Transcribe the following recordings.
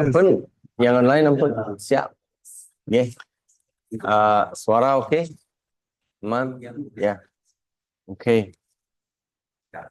Ampun, yang online ampun. Siap. Yeah. Suara oke? Man? Ya. Oke. Ya.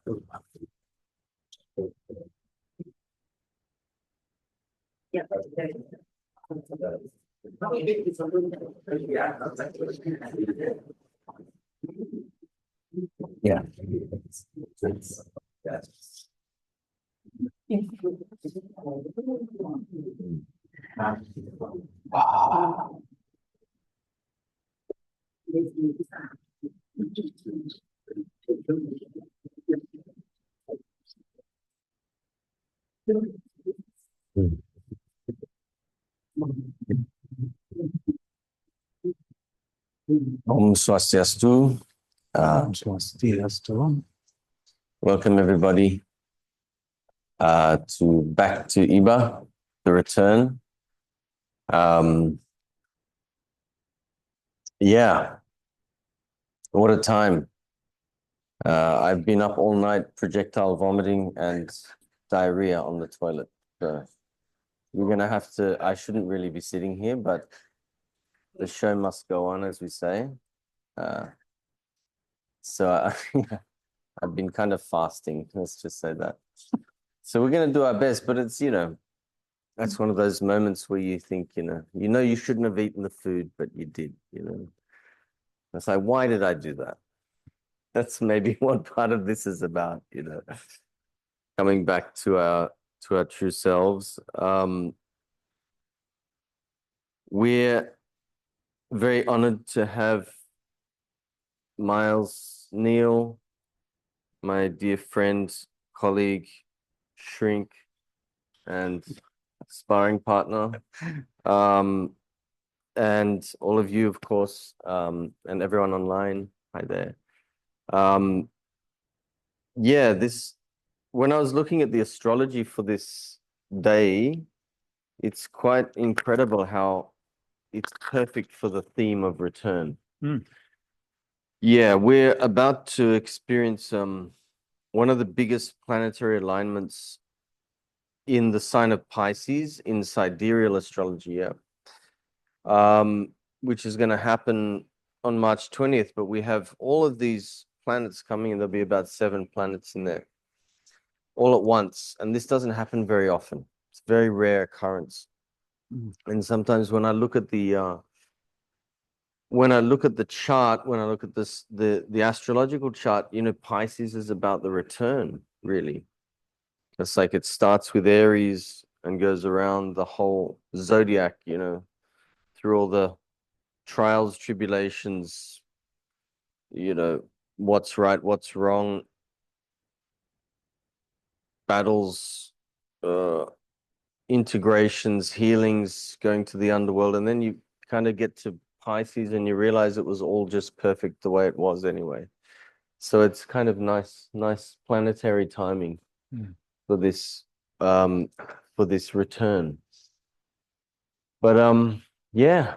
Om Swastiastu. Welcome everybody to back to Ibah, the return. Yeah, what a time. I've been up all night projectile vomiting and diarrhea on the toilet. So we're going to have to, I shouldn't really be sitting here, but the show must go on, as we say. I've been kind of fasting, let's just say that. So we're going to do our best, but it's, that's one of those moments where you think, you shouldn't have eaten the food, but you did, It's like, why did I do that? That's maybe what part of this is about, coming back to our true selves. We're very honored to have Neale, my dear friend, colleague, shrink, and sparring partner, and all of you, of course, and everyone online. Hi there. When I was looking at the astrology for this day, it's quite incredible how it's perfect for the theme of return. Yeah, we're about to experience one of the biggest planetary alignments in the sign of Pisces in sidereal astrology, which is going to happen on March 20th, but we have all of these planets coming, and there'll be about 7 planets in there all at once, and this doesn't happen very often. It's a very rare occurrence. And sometimes when I look at the chart, when I look at this, the astrological chart, Pisces is about the return, really. It's like it starts with Aries and goes around the whole zodiac, through all the trials, tribulations, what's right, what's wrong, battles, integrations, healings, going to the underworld, and then you kind of get to Pisces and you realize it was all just perfect the way it was anyway. So it's kind of nice planetary timing for this return. But yeah,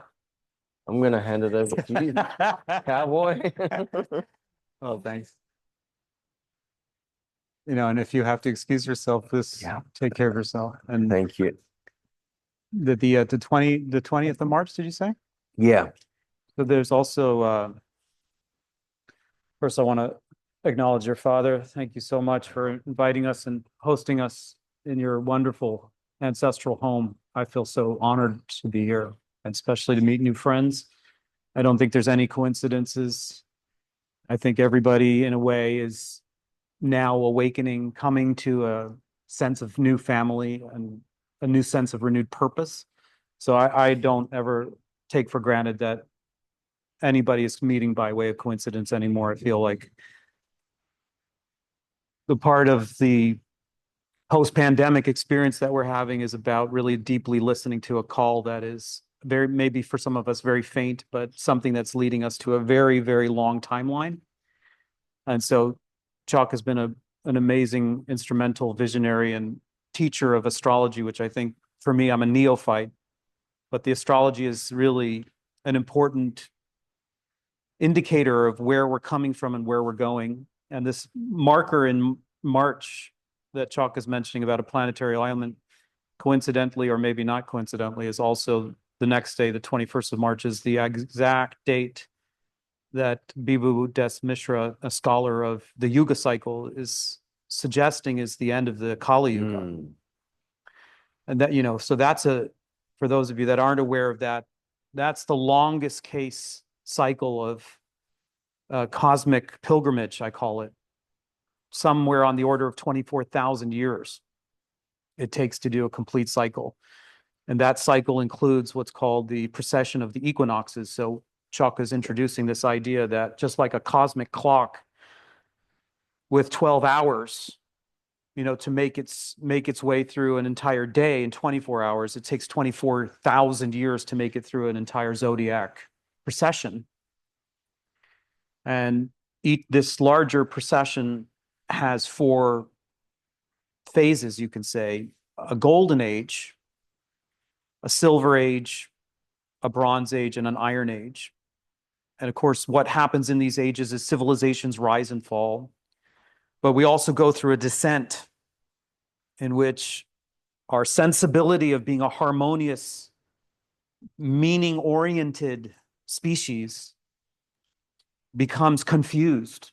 I'm gonna hand it over to you, cowboy. Oh, thanks. And if you have to excuse yourself, please take care of yourself. And thank you. The 20th of March, did you say? Yeah. So there's also first I want to acknowledge your father. Thank you so much for inviting us and hosting us in your wonderful ancestral home. I feel so honored to be here, and especially to meet new friends. I don't think there's any coincidences. I think everybody in a way is now awakening, coming to a sense of new family and a new sense of renewed purpose. So I don't ever take for granted that anybody is meeting by way of coincidence anymore. I feel like the part of the post-pandemic experience that we're having is about really deeply listening to a call that is very, maybe for some of us, very faint, but something that's leading us to a very, very long timeline. And so Tjok has been an amazing instrumental visionary and teacher of astrology, which I think for me, I'm a neophyte, but the astrology is really an important indicator of where we're coming from and where we're going. And this marker in March that Tjok is mentioning about a planetary alignment coincidentally, or maybe not coincidentally, is also the next day, the 21st of March, is the exact date that Bibhu Des Mishra, a scholar of the Yuga cycle, is suggesting is the end of the Kali Yuga. And that, you know, so that's for those of you that aren't aware of that, that's the longest case cycle of cosmic pilgrimage, I call it, somewhere on the order of 24,000 years it takes to do a complete cycle. And that cycle includes what's called the precession of the equinoxes. So Tjok is introducing this idea that just like a cosmic clock with 12 hours, you know, to make its way through an entire day in 24 hours, it takes 24,000 years to make it through an entire zodiac precession. And this larger precession has 4 phases, you can say: a golden age, a silver age, a bronze age, and an iron age. And of course, what happens in these ages is civilizations rise and fall. But we also go through a descent in which our sensibility of being a harmonious, meaning-oriented species becomes confused.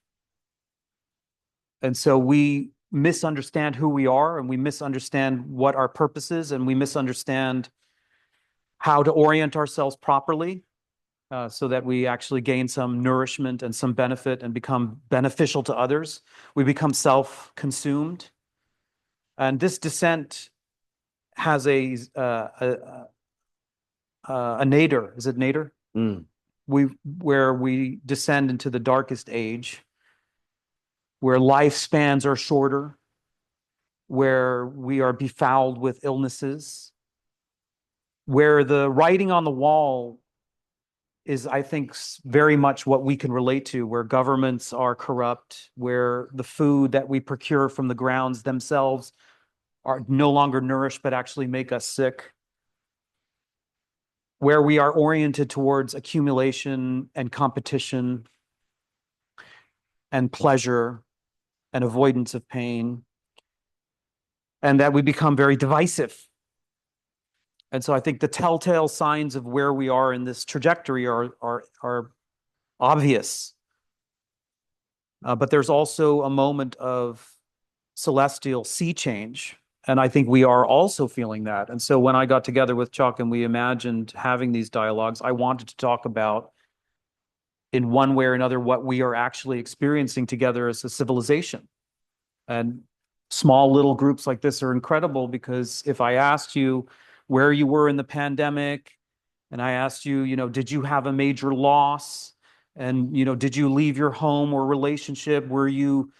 And so we misunderstand who we are, and we misunderstand what our purpose is, and we misunderstand how to orient ourselves properly, so that we actually gain some nourishment and some benefit and become beneficial to others. We become self-consumed. And this descent has a nadir. Is it nadir? Where we descend into the darkest age, where lifespans are shorter, where we are befouled with illnesses, where the writing on the wall is, I think, very much what we can relate to, where governments are corrupt, where the food that we procure from the grounds themselves are no longer nourished, but actually make us sick, where we are oriented towards accumulation and competition and pleasure and avoidance of pain, and that we become very divisive. And so I think the telltale signs of where we are in this trajectory are obvious. But there's also a moment of celestial sea change. And I think we are also feeling that. And so when I got together with Tjok and we imagined having these dialogues, I wanted to talk about, in one way or another, what we are actually experiencing together as a civilization. And small little groups like this are incredible, because if I asked you where you were in the pandemic, and I asked you, you know, did you have a major loss? And, you know, did you leave your home or relationship? Were you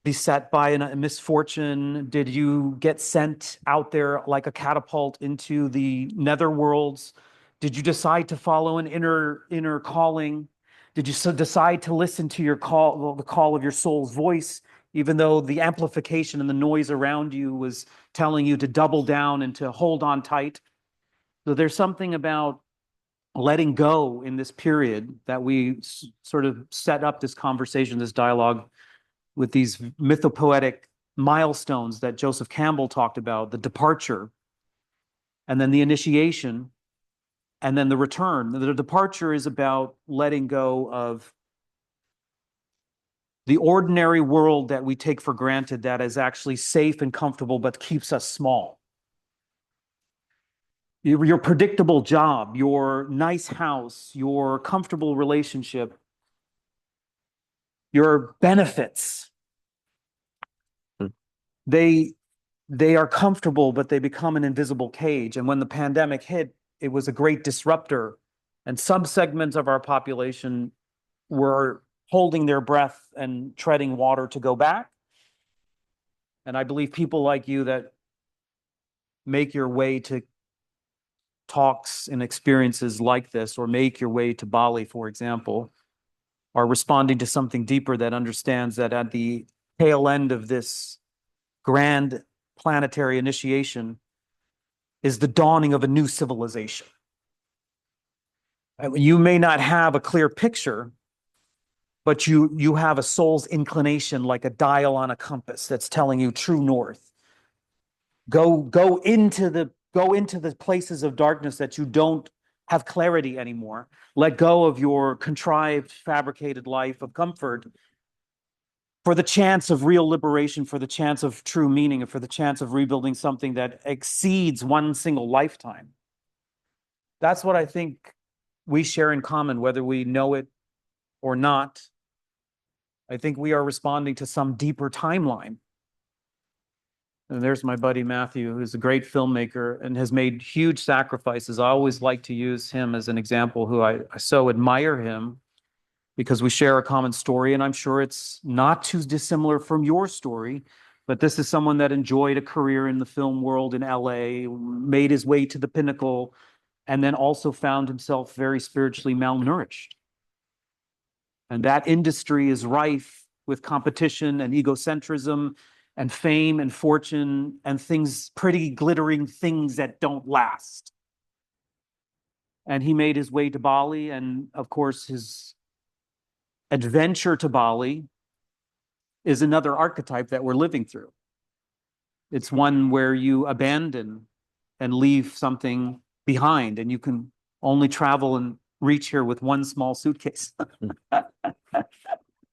beset by a misfortune? Did you get sent out there like a catapult into the netherworlds? Did you decide to follow an inner calling? Did you decide to listen to your call, the call of your soul's voice, even though the amplification and the noise around you was telling you to double down and to hold on tight? So there's something about letting go in this period that we sort of set up this conversation, this dialogue, with these mythopoetic milestones that Joseph Campbell talked about: the departure, and then the initiation, and then the return. The departure is about letting go of the ordinary world that we take for granted, that is actually safe and comfortable, but keeps us small. Your predictable job, your nice house, your comfortable relationship, your benefits, they are comfortable, but they become an invisible cage. And when the pandemic hit, it was a great disruptor, and subsegments of our population were holding their breath and treading water to go back. And I believe people like you that make your way to talks and experiences like this, or make your way to Bali, for example, are responding to something deeper that understands that at the tail end of this grand planetary initiation is the dawning of a new civilization. You may not have a clear picture, but you have a soul's inclination, like a dial on a compass that's telling you true north. Go into the Go into the places of darkness that you don't have clarity anymore. Let go of your contrived, fabricated life of comfort for the chance of real liberation, for the chance of true meaning, and for the chance of rebuilding something that exceeds one single lifetime. That's what I think we share in common, whether we know it or not. I think we are responding to some deeper timeline. And there's my buddy Matthew, who's a great filmmaker and has made huge sacrifices. I always like to use him as an example, who I so admire him because we share a common story, and I'm sure it's not too dissimilar from your story. But this is someone that enjoyed a career in the film world in LA, made his way to the pinnacle, and then also found himself very spiritually malnourished. And that industry is rife with competition and egocentrism and fame and fortune and things, pretty glittering things that don't last. And he made his way to Bali, and of course, his adventure to Bali is another archetype that we're living through. It's one where you abandon and leave something behind, and you can only travel and reach here with one small suitcase.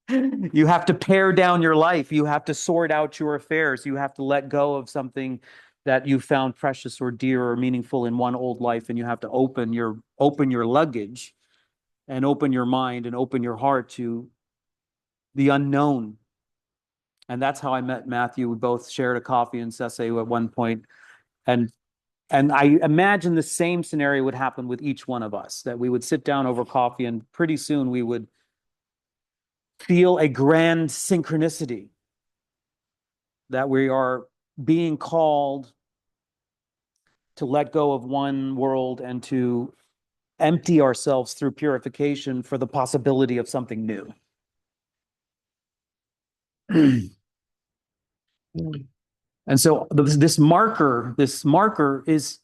You have to pare down your life. You have to sort out your affairs. You have to let go of something that you found precious or dear or meaningful in one old life, and you have to open your luggage and open your mind and open your heart to the unknown. And that's how I met Matthew. We both shared a coffee in Sese at one point. And I imagine the same scenario would happen with each one of us, that we would sit down over coffee and pretty soon we would feel a grand synchronicity that we are being called to let go of one world and to empty ourselves through purification for the possibility of something new. And so this marker is,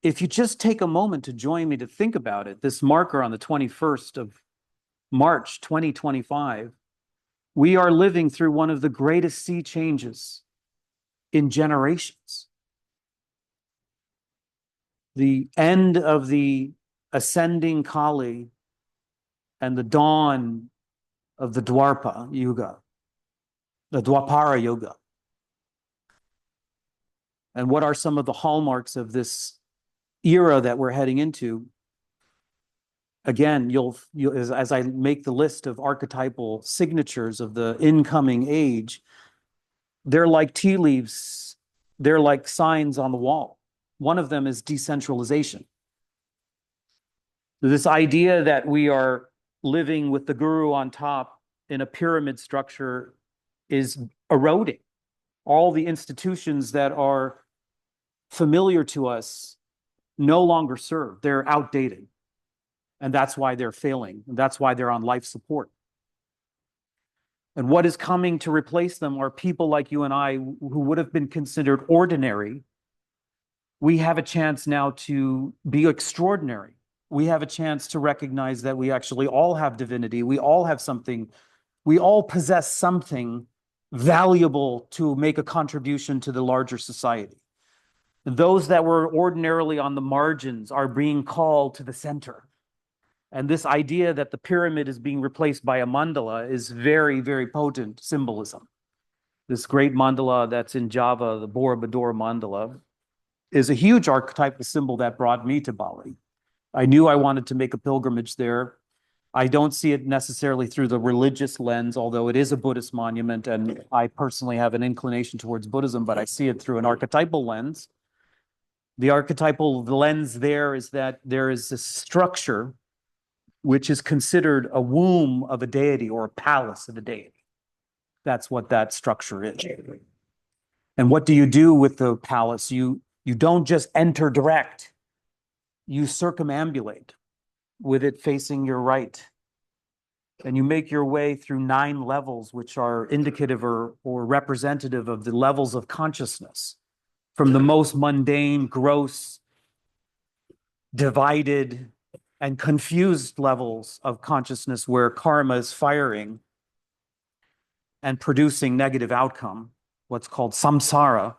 if you just take a moment to join me to think about it, this marker on the 21st of March 2025, we are living through one of the greatest sea changes in generations. The end of the ascending Kali and the dawn of the Dwapara Yuga. And what are some of the hallmarks of this era that we're heading into? Again, you'll as I make the list of archetypal signatures of the incoming age, they're like tea leaves, they're like signs on the wall. One of them is decentralization. This idea that we are living with the guru on top in a pyramid structure is eroding. All the institutions that are familiar to us no longer serve. They're outdated. And that's why they're failing. And that's why they're on life support. And what is coming to replace them are people like you and I who would have been considered ordinary. We have a chance now to be extraordinary. We have a chance to recognize that we actually all have divinity. We all have something. We all possess something valuable to make a contribution to the larger society. Those that were ordinarily on the margins are being called to the center. And this idea that the pyramid is being replaced by a mandala is very, very potent symbolism. This great mandala that's in Java, the Borobudur mandala, is a huge archetypal symbol that brought me to Bali. I knew I wanted to make a pilgrimage there. I don't see it necessarily through the religious lens, although it is a Buddhist monument, and I personally have an inclination towards Buddhism, but I see it through an archetypal lens. The archetypal lens there is that there is a structure which is considered a womb of a deity or a palace of a deity. That's what that structure is. And what do you do with the palace? You don't just enter direct. You circumambulate with it facing your right. And you make your way through 9 levels, which are indicative or representative of the levels of consciousness, from the most mundane, gross, divided, and confused levels of consciousness where karma is firing and producing negative outcome, what's called samsara,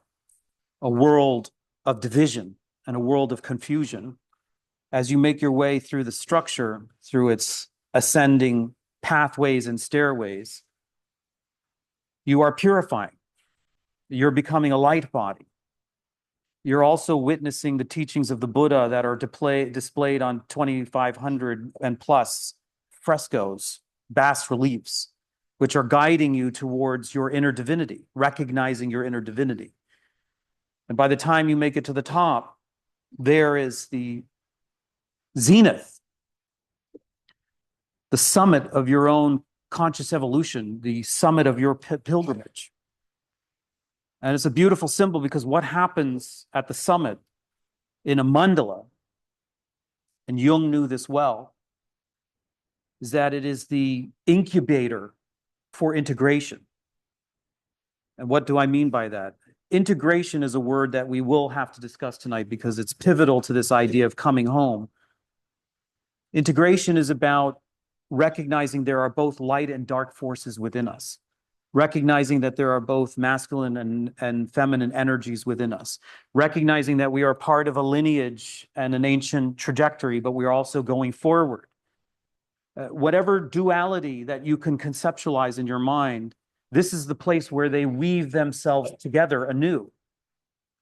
a world of division and a world of confusion, as you make your way through the structure, through its ascending pathways and stairways, you are purifying. You're becoming a light body. You're also witnessing the teachings of the Buddha that are displayed on 2,500 and plus frescoes, bas reliefs, which are guiding you towards your inner divinity, recognizing your inner divinity. And by the time you make it to the top, there is the zenith, the summit of your own conscious evolution, the summit of your pilgrimage. And it's a beautiful symbol because what happens at the summit in a mandala, and Jung knew this well, is that it is the incubator for integration. And what do I mean by that? Integration is a word that we will have to discuss tonight because it's pivotal to this idea of coming home. Integration is about recognizing there are both light and dark forces within us, recognizing that there are both masculine and feminine energies within us, recognizing that we are part of a lineage and an ancient trajectory, but we are also going forward. Whatever duality that you can conceptualize in your mind, this is the place where they weave themselves together anew.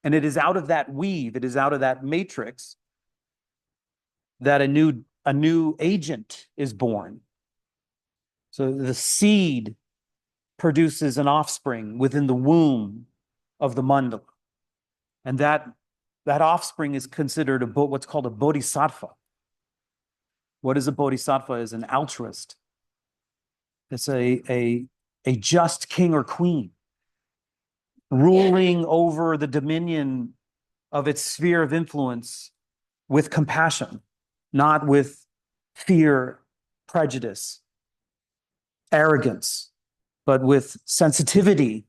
And it is out of that weave, it is out of that matrix that a new agent is born. So the seed produces an offspring within the womb of the mandala. And that offspring is considered what's called a bodhisattva. What is a bodhisattva? Is an altruist. It's a just king or queen ruling over the dominion of its sphere of influence with compassion, not with fear, prejudice, arrogance, but with sensitivity,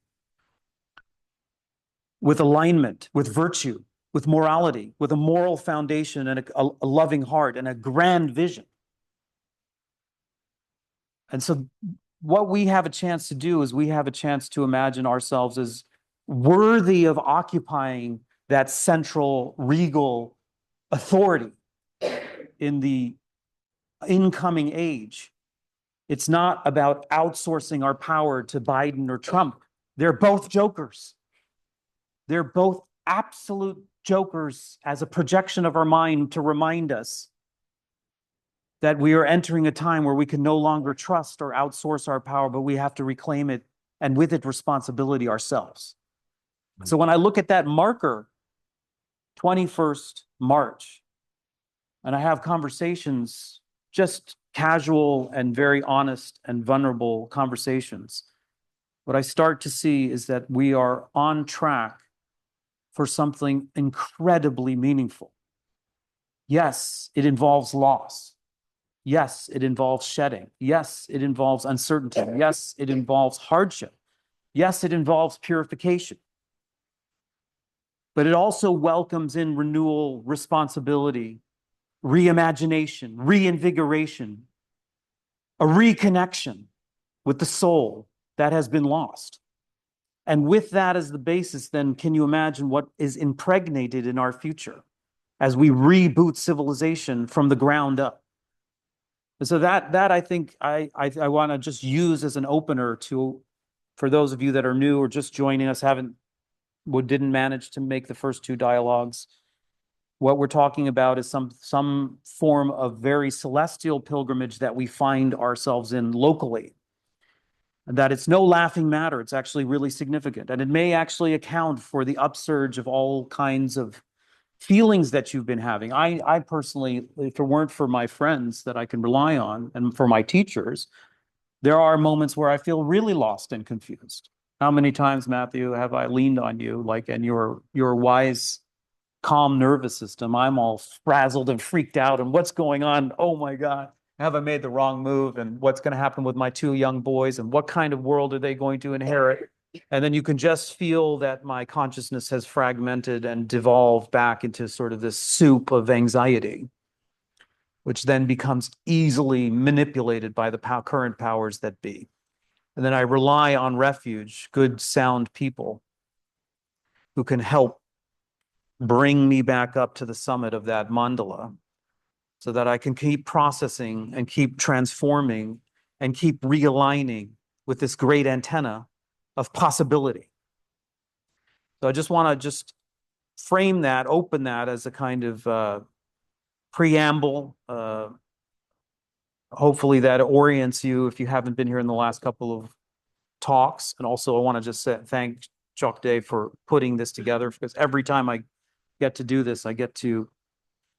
with alignment, with virtue, with morality, with a moral foundation and a loving heart and a grand vision. And so what we have a chance to do is we have a chance to imagine ourselves as worthy of occupying that central regal authority in the incoming age. It's not about outsourcing our power to Biden or Trump. They're both jokers. They're both absolute jokers as a projection of our mind to remind us that we are entering a time where we can no longer trust or outsource our power, but we have to reclaim it and with it responsibility ourselves. So when I look at that marker, 21st March, and I have conversations, just casual and very honest and vulnerable conversations, what I start to see is that we are on track for something incredibly meaningful. Yes, it involves loss. Yes, it involves shedding. Yes, it involves uncertainty. Yes, it involves hardship. Yes, it involves purification. But it also welcomes in renewal, responsibility, reimagination, reinvigoration, a reconnection with the soul that has been lost. And with that as the basis, then can you imagine what is impregnated in our future as we reboot civilization from the ground up? And so that I think I want to just use as an opener for those of you that are new or just joining us, didn't manage to make the first two dialogues. What we're talking about is some form of very celestial pilgrimage that we find ourselves in locally. And that it's no laughing matter. It's actually really significant. And it may actually account for the upsurge of all kinds of feelings that you've been having. I personally, if it weren't for my friends that I can rely on and for my teachers, there are moments where I feel really lost and confused. How many times, Matthew, have I leaned on you, and your wise, calm nervous system? I'm all frazzled and freaked out. And what's going on? Oh my God. Have I made the wrong move? And what's going to happen with my two young boys? And what kind of world are they going to inherit? And then you can just feel that my consciousness has fragmented and devolved back into sort of this soup of anxiety, which then becomes easily manipulated by the current powers that be. And then I rely on refuge, good, sound people who can help bring me back up to the summit of that mandala so that I can keep processing and keep transforming and keep realigning with this great antenna of possibility. So I just want to just frame that, open that as a kind of preamble. Hopefully that orients you if you haven't been here in the last couple of talks. And also I want to just thank Tjok Gde for putting this together, because every time I get to do this, I get to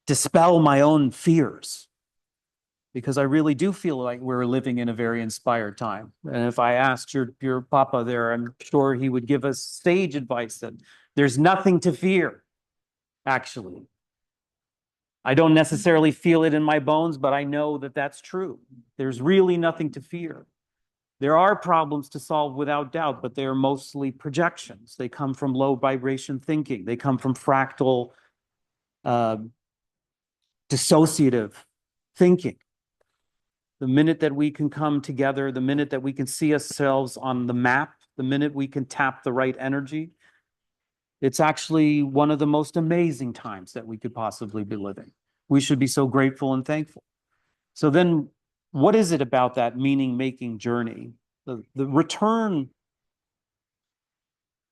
dispel my own fears, because I really do feel like we're living in a very inspired time. And if I asked your papa there, I'm sure he would give us sage advice that there's nothing to fear, actually. I don't necessarily feel it in my bones, but I know that that's true. There's really nothing to fear. There are problems to solve without doubt, but they are mostly projections. They come from low vibration thinking. They come from fractal, dissociative thinking. The minute that we can come together, the minute that we can see ourselves on the map, the minute we can tap the right energy, it's actually one of the most amazing times that we could possibly be living. We should be so grateful and thankful. So then, what is it about that meaning-making journey? The return,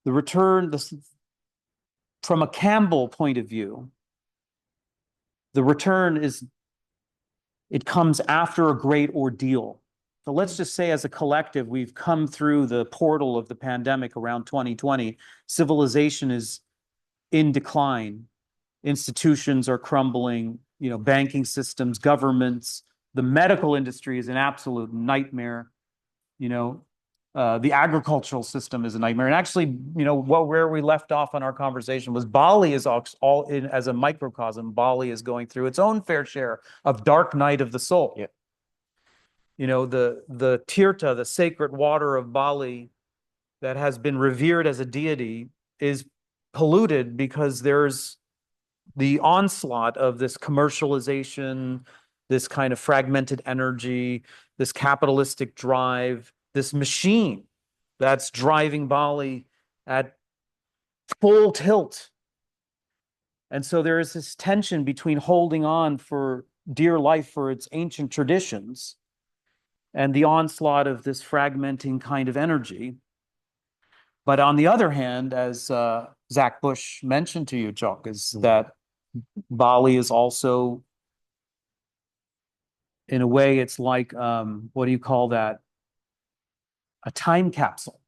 from a Campbell point of view, the return it comes after a great ordeal. So let's just say as a collective, we've come through the portal of the pandemic around 2020. Civilization is in decline. Institutions are crumbling, banking systems, governments, the medical industry is an absolute nightmare. The agricultural system is a nightmare. And actually, where we left off on our conversation was Bali is all in as a microcosm. Bali is going through its own fair share of dark night of the soul. Yeah. The Tirtha, the sacred water of Bali that has been revered as a deity, is polluted because there's the onslaught of this commercialization, this kind of fragmented energy, this capitalistic drive, this machine that's driving Bali at full tilt. And so there is this tension between holding on for dear life for its ancient traditions and the onslaught of this fragmenting kind of energy. But on the other hand, as Zach Bush mentioned to you, Tjok, is that Bali is also, in a way, it's like, what do you call that? A time capsule.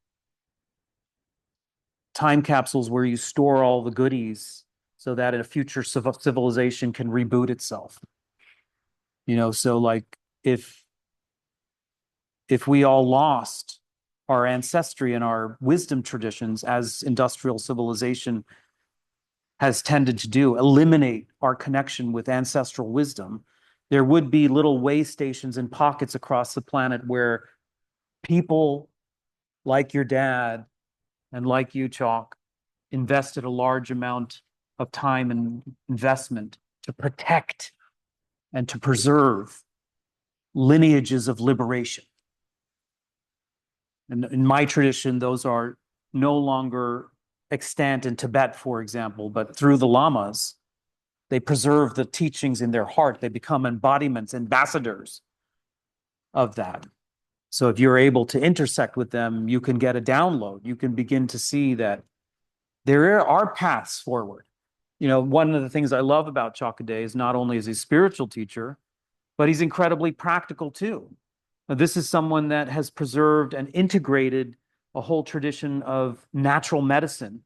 Time capsules where you store all the goodies so that a future civilization can reboot itself. So like if we all lost our ancestry and our wisdom traditions, as industrial civilization has tended to do, eliminate our connection with ancestral wisdom, there would be little way stations and pockets across the planet where people like your dad and like you, Tjok, invested a large amount of time and investment to protect and to preserve lineages of liberation. And in my tradition, those are no longer extant in Tibet, for example, but through the lamas, they preserve the teachings in their heart. They become embodiments, ambassadors of that. So if you're able to intersect with them, you can get a download. You can begin to see that there are paths forward. One of the things I love about Tjok Gde is not only is he a spiritual teacher, but he's incredibly practical too. Now, this is someone that has preserved and integrated a whole tradition of natural medicine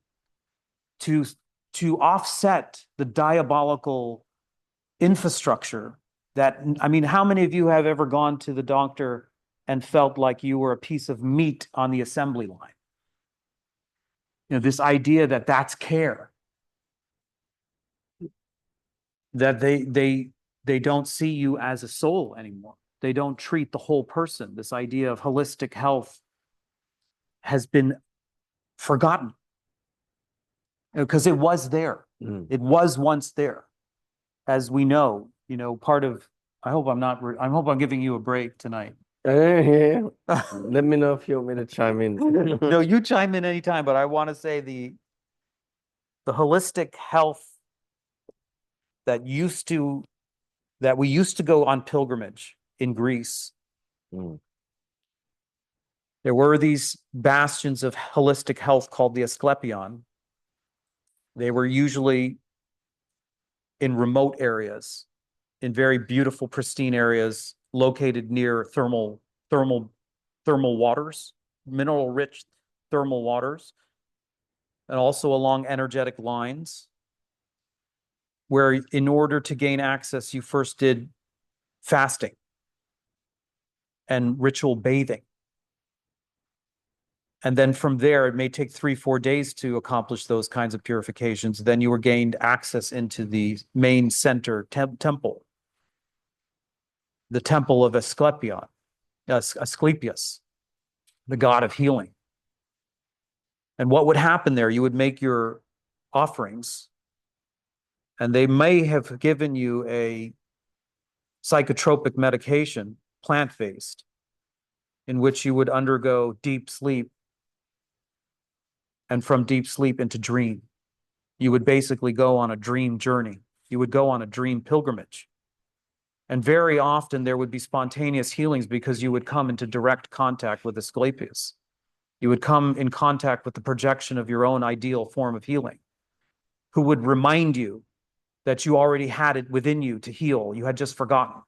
to offset the diabolical infrastructure that, how many of you have ever gone to the doctor and felt like you were a piece of meat on the assembly line? This idea that that's care, that they don't see you as a soul anymore. They don't treat the whole person. This idea of holistic health has been forgotten because it was there. It was once there. As we know, part of, I hope I'm giving you a break tonight. Yeah. Let me know if you want me to chime in. No, you chime in anytime, but I want to say the holistic health that we used to go on pilgrimage in Greece. There were these bastions of holistic health called the Asclepion. They were usually in remote areas, in very beautiful, pristine areas located near thermal waters, mineral-rich thermal waters, and also along energetic lines, where in order to gain access, you first did fasting and ritual bathing. And then from there, it may take 3-4 days to accomplish those kinds of purifications. Then you were gained access into the main center temple, the temple of Asclepius, the god of healing. And what would happen there? You would make your offerings, and they may have given you a psychotropic medication, plant-based, in which you would undergo deep sleep, and from deep sleep into dream. You would basically go on a dream journey. You would go on a dream pilgrimage. And very often there would be spontaneous healings because you would come into direct contact with Asclepius. You would come in contact with the projection of your own ideal form of healing, who would remind you that you already had it within you to heal. You had just forgotten.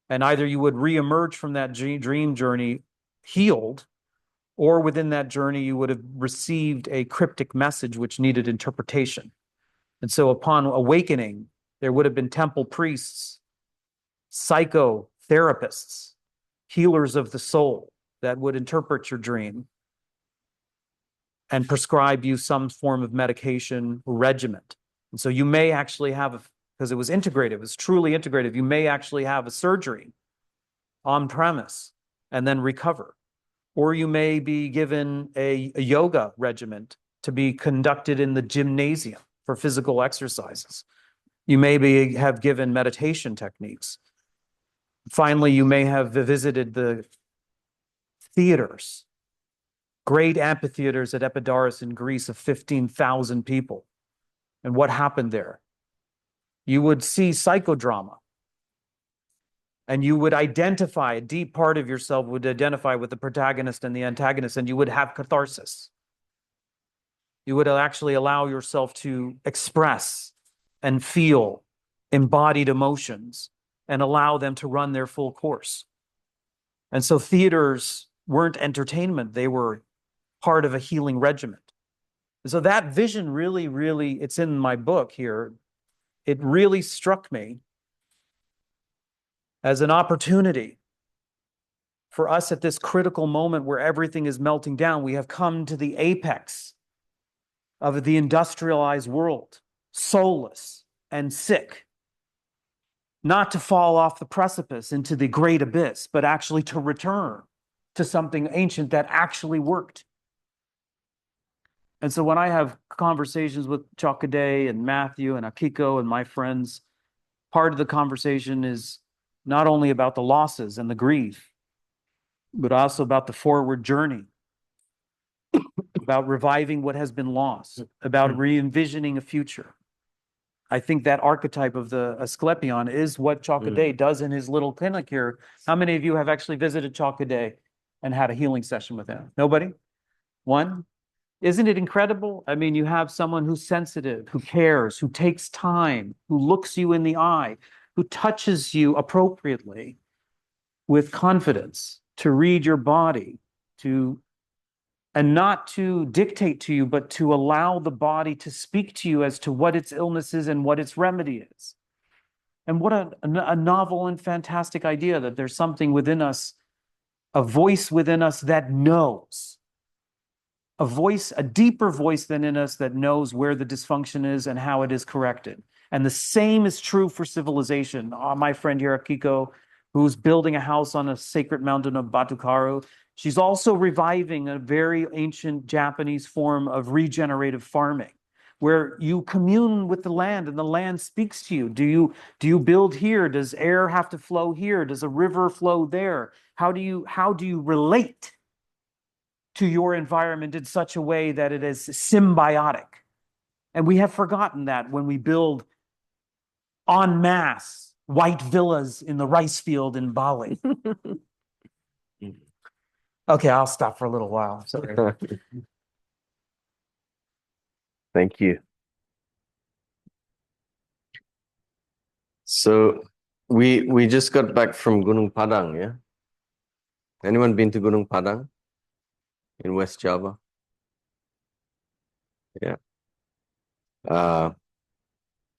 And either you would reemerge from that dream journey healed, or within that journey, you would have received a cryptic message which needed interpretation. And so upon awakening, there would have been temple priests, psychotherapists, healers of the soul that would interpret your dream and prescribe you some form of medication regimen. And so you may actually have, because it was integrative, it was truly integrative, you may actually have a surgery on premise and then recover. Or you may be given a yoga regimen to be conducted in the gymnasium for physical exercises. You may have given meditation techniques. Finally, you may have visited the theaters, great amphitheaters at Epidaurus in Greece of 15,000 people. And what happened there? You would see psychodrama. And you would identify, a deep part of yourself would identify with the protagonist and the antagonist, and you would have catharsis. You would actually allow yourself to express and feel embodied emotions and allow them to run their full course. And so theaters weren't entertainment, they were part of a healing regimen. And so that vision really, it's in my book here, it really struck me as an opportunity for us at this critical moment where everything is melting down. We have come to the apex of the industrialized world, soulless and sick, not to fall off the precipice into the great abyss, but actually to return to something ancient that actually worked. And so when I have conversations with Tjok Gde and Matthew and Akiko and my friends, part of the conversation is not only about the losses and the grief, but also about the forward journey, about reviving what has been lost, about re-envisioning a future. I think that archetype of the Asclepion is what Tjok Gde does in his little clinic here. How many of you have actually visited Tjok Gde and had a healing session with him? Nobody? One? Isn't it incredible? I mean, you have someone who's sensitive, who cares, who takes time, who looks you in the eye, who touches you appropriately with confidence to read your body, and not to dictate to you, but to allow the body to speak to you as to what its illness is and what its remedy is. And what a novel and fantastic idea that there's something within us, a voice within us that knows. A voice, a deeper voice than in us that knows where the dysfunction is and how it is corrected. And the same is true for civilization. My friend here, Akiko, who's building a house on a sacred mountain of Batukaru, she's also reviving a very ancient Japanese form of regenerative farming, where you commune with the land and the land speaks to you. Do you build here? Does air have to flow here? Does a river flow there? How do you relate to your environment in such a way that it is symbiotic? And we have forgotten that when we build en masse, white villas in the rice field in Bali. Okay, I'll stop for a little while. Sorry. Thank you. So we just got back from Gunung Padang, yeah? Anyone been to Gunung Padang in West Java? Yeah. It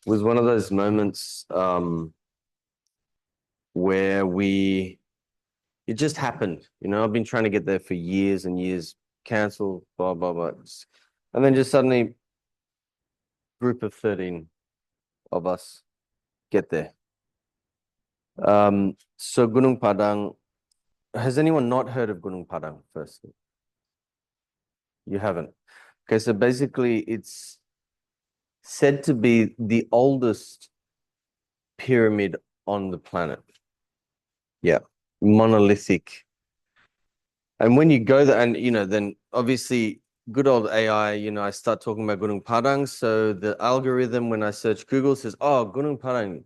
was one of those moments where it just happened. You know, I've been trying to get there for years and years, cancelled, blah, blah, blah. And then just suddenly, group of 13 of us get there. So Gunung Padang, has anyone not heard of Gunung Padang firstly? You haven't? Okay, so basically it's said to be the oldest pyramid on the planet. Yeah, monolithic. And when you go there, and then obviously good old AI, I start talking about Gunung Padang. So the algorithm, when I search Google, says, oh, Gunung Padang,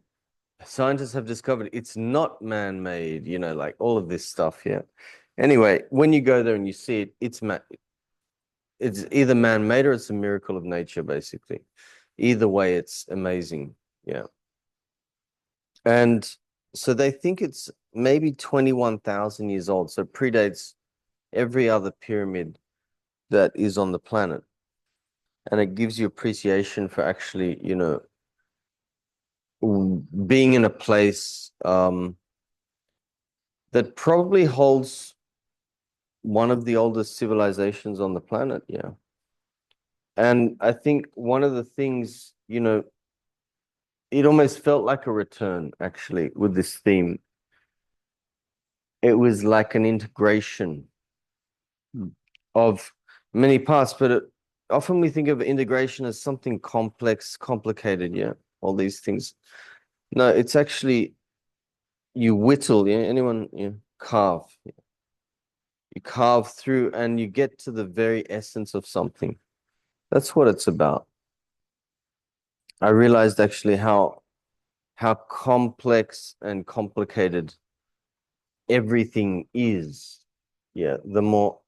scientists have discovered it's not man-made, like all of this stuff. Yeah. Anyway, when you go there and you see it, it's either man-made or it's a miracle of nature, basically. Either way, it's amazing. Yeah. And so they think it's maybe 21,000 years old. So it predates every other pyramid that is on the planet. And it gives you appreciation for actually, being in a place that probably holds one of the oldest civilizations on the planet. Yeah. And I think one of the things, it almost felt like a return, actually, with this theme. It was like an integration of many parts, but often we think of integration as something complex, complicated, yeah, all these things. No, it's actually you whittle, yeah, anyone, carve. Yeah. You carve through and you get to the very essence of something. That's what it's about. I realized actually how complex and complicated everything is. Yeah, the more,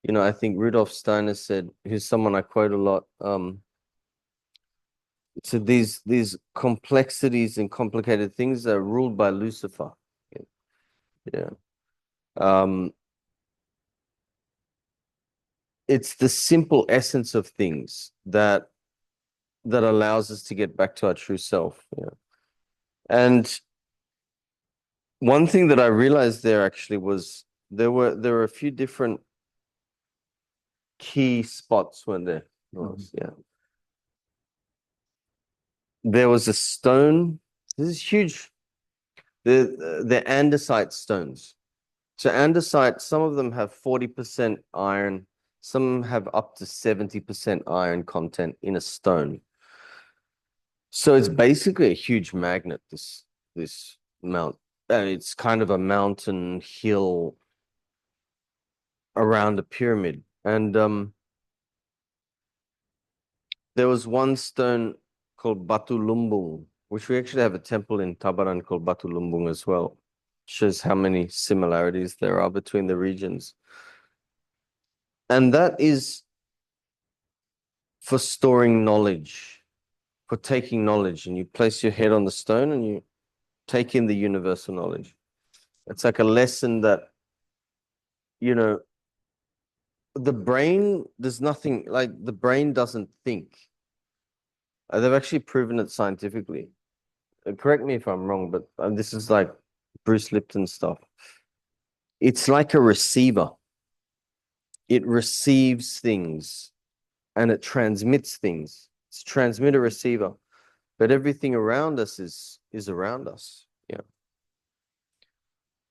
I think Rudolf Steiner said, who's someone I quote a lot, so these complexities and complicated things are ruled by Lucifer. Yeah. It's the simple essence of things that allows us to get back to our true self. Yeah. And one thing that I realized there actually was there were a few different key spots, weren't there? Yeah. There was a stone. This is huge. The andesite stones. So andesite, some of them have 40% iron, some have up to 70% iron content in a stone. So it's basically a huge magnet, this mount. It's kind of a mountain hill around a pyramid. And there was one stone called Batu Lumbung, which we actually have a temple in Tabaran called Batu Lumbung as well. Shows how many similarities there are between the regions. And that is for storing knowledge, for taking knowledge, and you place your head on the stone and you take in the universal knowledge. It's like a lesson that, the brain, there's nothing, like the brain doesn't think. They've actually proven it scientifically. Correct me if I'm wrong, but this is like Bruce Lipton stuff. It's like a receiver. It receives things and it transmits things. It's transmitter receiver, but everything around us is around us. Yeah.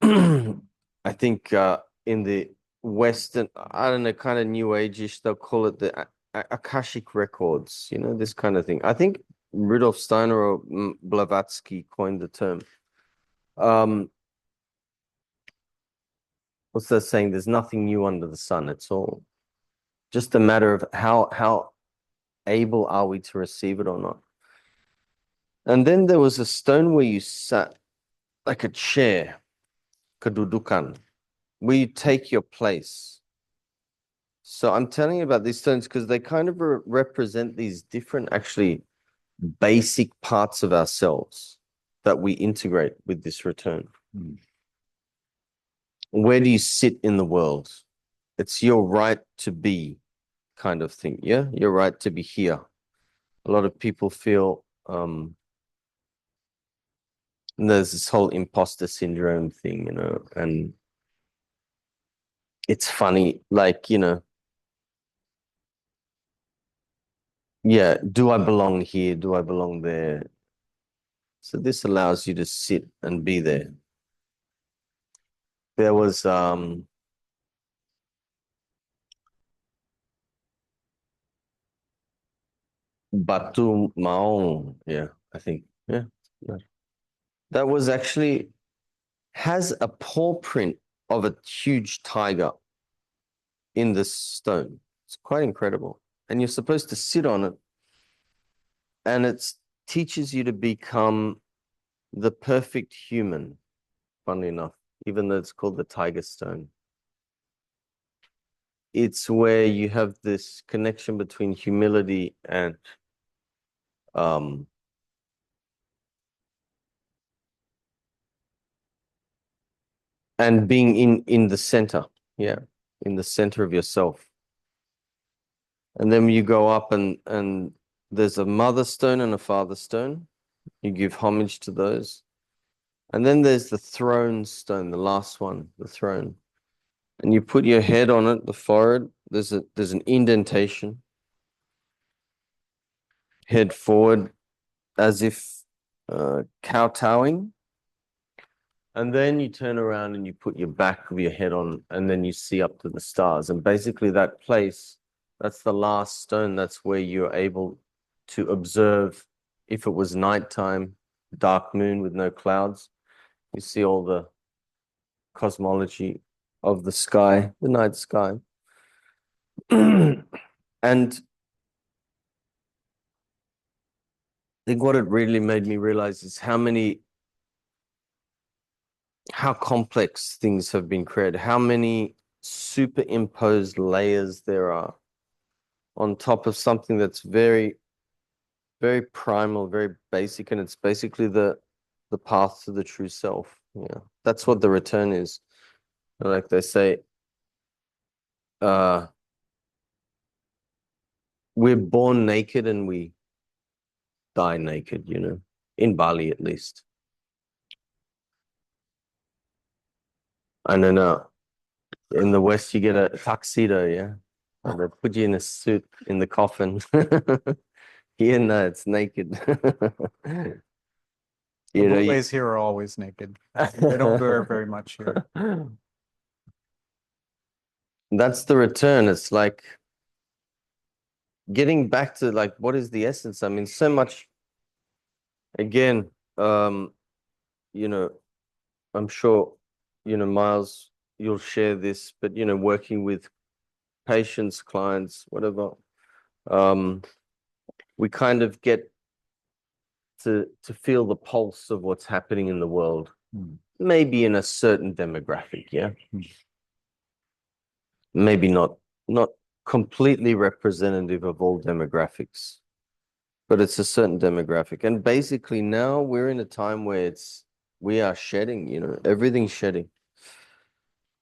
I think in the Western, I don't know, kind of New Age-ish, they'll call it the Akashic records, this kind of thing. I think Rudolf Steiner or Blavatsky coined the term. What's that saying? There's nothing new under the sun. It's all just a matter of how able are we to receive it or not. And then there was a stone where you sat like a chair, kedudukan, where you take your place. So I'm telling you about these stones because they kind of represent these different, actually, basic parts of ourselves that we integrate with this return. Where do you sit in the world? It's your right to be kind of thing. Yeah, your right to be here. A lot of people feel there's this whole imposter syndrome thing, and it's funny, like, yeah, do I belong here? Do I belong there? So this allows you to sit and be there. There was Batu Maung, yeah, I think. Yeah. That was actually has a paw print of a huge tiger in this stone. It's quite incredible. And you're supposed to sit on it, and it teaches you to become the perfect human, funnily enough, even though it's called the tiger stone. It's where you have this connection between humility and being in the center. Yeah, in the center of yourself. And then you go up and there's a mother stone and a father stone. You give homage to those. And then there's the throne stone, the last one, the throne. And you put your head on it, the forehead. There's an indentation. Head forward as if kowtowing. And then you turn around and you put your back of your head on, and then you see up to the stars. And basically that place, that's the last stone. That's where you're able to observe, if it was nighttime, dark moon with no clouds, you see all the cosmology of the sky, the night sky. And I think what it really made me realize is how complex things have been created, how many superimposed layers there are on top of something that's very, very primal, very basic, and it's basically the path to the true self. Yeah, that's what the return is. Like they say, we're born naked and we die naked, in Bali at least. I don't know. In the West, you get a tuxedo, yeah? And they put you in a suit in the coffin. Here, no, it's naked. The boys here are always naked. They don't wear very much here. That's the return. It's like getting back to like what is the essence? I mean, so much again, I'm sure, Miles, you'll share this, but working with patients, clients, whatever, we kind of get to feel the pulse of what's happening in the world, maybe in a certain demographic, yeah. Maybe not completely representative of all demographics, but it's a certain demographic. And basically now we're in a time where we are shedding, everything's shedding.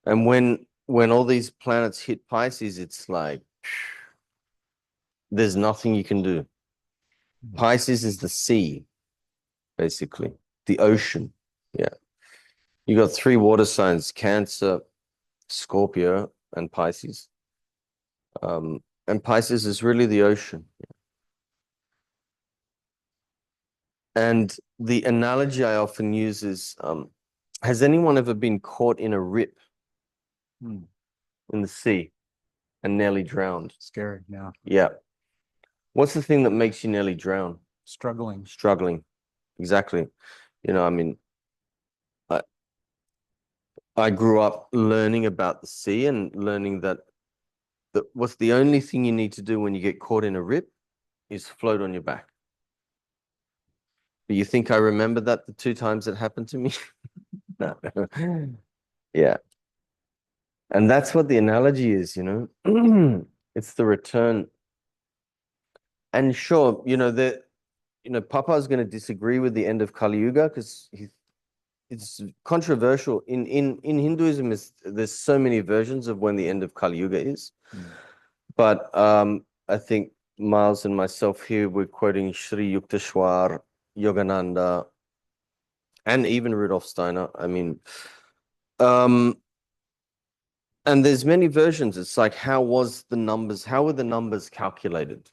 And when all these planets hit Pisces, it's like there's nothing you can do. Pisces is the sea, basically, the ocean. Yeah. You got 3 water signs: Cancer, Scorpio, and Pisces. And Pisces is really the ocean. And the analogy I often use is, has anyone ever been caught in a rip in the sea and nearly drowned? Scary, yeah. Yeah. What's the thing that makes you nearly drown? Struggling. Struggling. Exactly. I mean, I grew up learning about the sea and learning that what's the only thing you need to do when you get caught in a rip is float on your back. You think I remember that the 2 times it happened to me? No. Yeah. And that's what the analogy is, you know. It's the return. And sure, Papa's going to disagree with the end of Kali Yuga because it's controversial. In Hinduism, there's so many versions of when the end of Kali Yuga is. But I think Miles and myself here, we're quoting Sri Yukteswar, Yogananda, and even Rudolf Steiner. I mean, and there's many versions. It's like, how were the numbers calculated?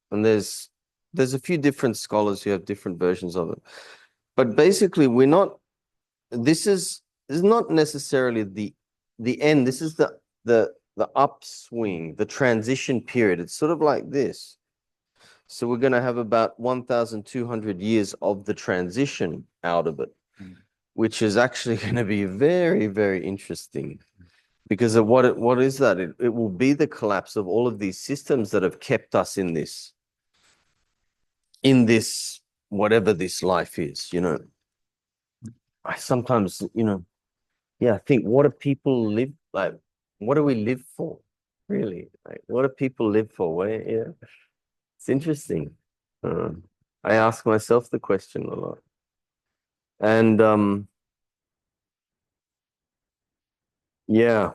And there's a few different scholars who have different versions of it. But basically, this is not necessarily the end. This is the upswing, the transition period. It's sort of like this. So we're going to have about 1,200 years of the transition out of it, which is actually going to be very, very interesting. Because of what is that? It will be the collapse of all of these systems that have kept us in this, whatever this life is, I sometimes, think, what do people live like? What do we live for? Really? Like, what do people live for? Yeah, it's interesting. I ask myself the question a lot. And yeah.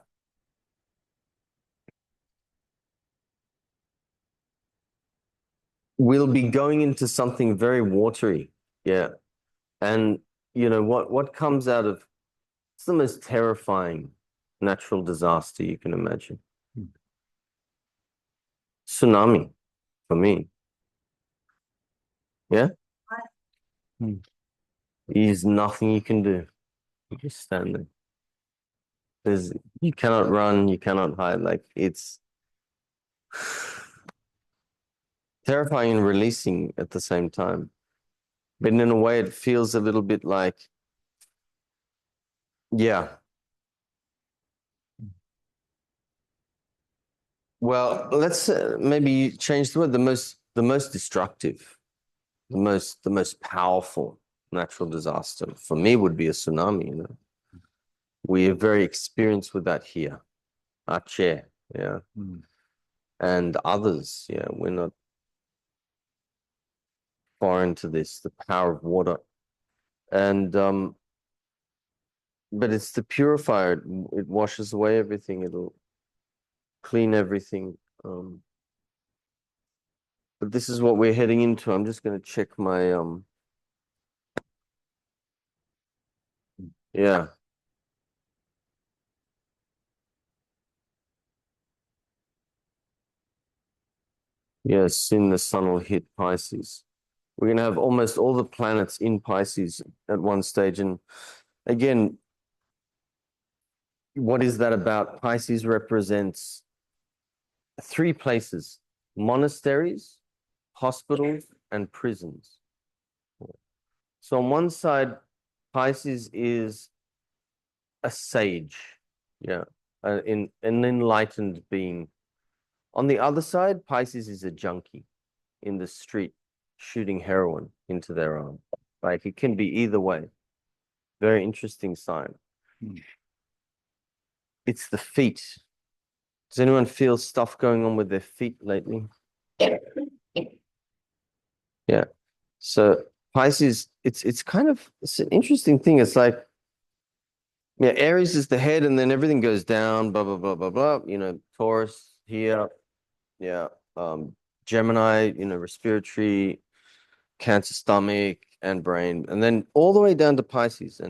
We'll be going into something very watery. Yeah. And what comes out of it's the most terrifying natural disaster you can imagine. Tsunami for me. Yeah. There's nothing you can do. You just stand there. You cannot run, you cannot hide. Like, it's terrifying and releasing at the same time. But in a way, it feels a little bit like, yeah. Well, let's maybe change the word. The most destructive, the most powerful natural disaster for me would be a tsunami. We are very experienced with that here. Aceh, yeah, and others, yeah. We're not foreign to this. The power of water, and but it's the purifier. It washes away everything. It'll clean everything. But this is what we're heading into. I'm just going to check my yeah. Yes, soon the sun will hit Pisces. We're going to have almost all the planets in Pisces at one stage. And again, what is that about? Pisces represents 3 places: monasteries, hospitals, and prisons. So on one side, Pisces is a sage, yeah, an enlightened being. On the other side, Pisces is a junkie in the street shooting heroin into their arm. Like, it can be either way. Very interesting sign. It's the feet. Does anyone feel stuff going on with their feet lately? Yeah. So Pisces, it's an interesting thing. It's like, yeah, Aries is the head, and then everything goes down, blah, blah, blah, blah, blah. Taurus here, yeah. Gemini, respiratory, Cancer, stomach, and brain, and then all the way down to Pisces.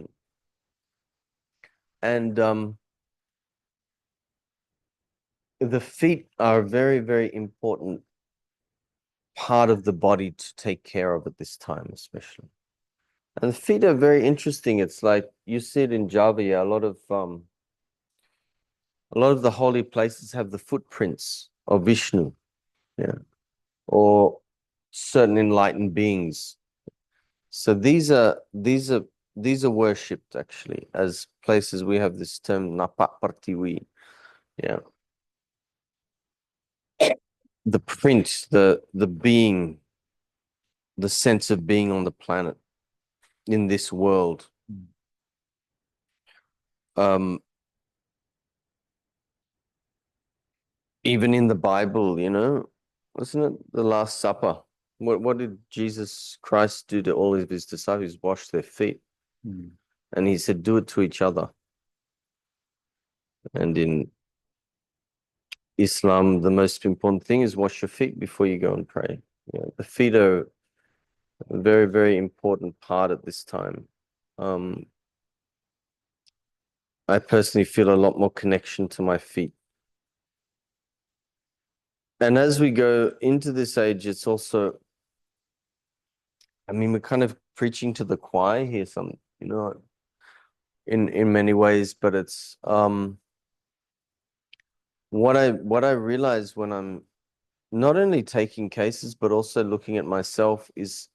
And the feet are a very, very important part of the body to take care of at this time, especially. And the feet are very interesting. It's like you see it in Java, yeah, a lot of the holy places have the footprints of Vishnu, yeah, or certain enlightened beings. So these are worshipped actually as places. We have this term Napak Partiwi, yeah. The print, the being, the sense of being on the planet. in this world. Even in the Bible, you know, wasn't it the Last Supper? What did Jesus Christ do to all of his disciples? Wash their feet. And he said, do it to each other. And in Islam, the most important thing is wash your feet before you go and pray. Yeah, the feet are a very, very important part at this time. I personally feel a lot more connection to my feet. And as we go into this age, it's also, I mean, we're kind of preaching to the choir here, you know, in many ways, but it's what I realize when I'm not only taking cases, but also looking at myself is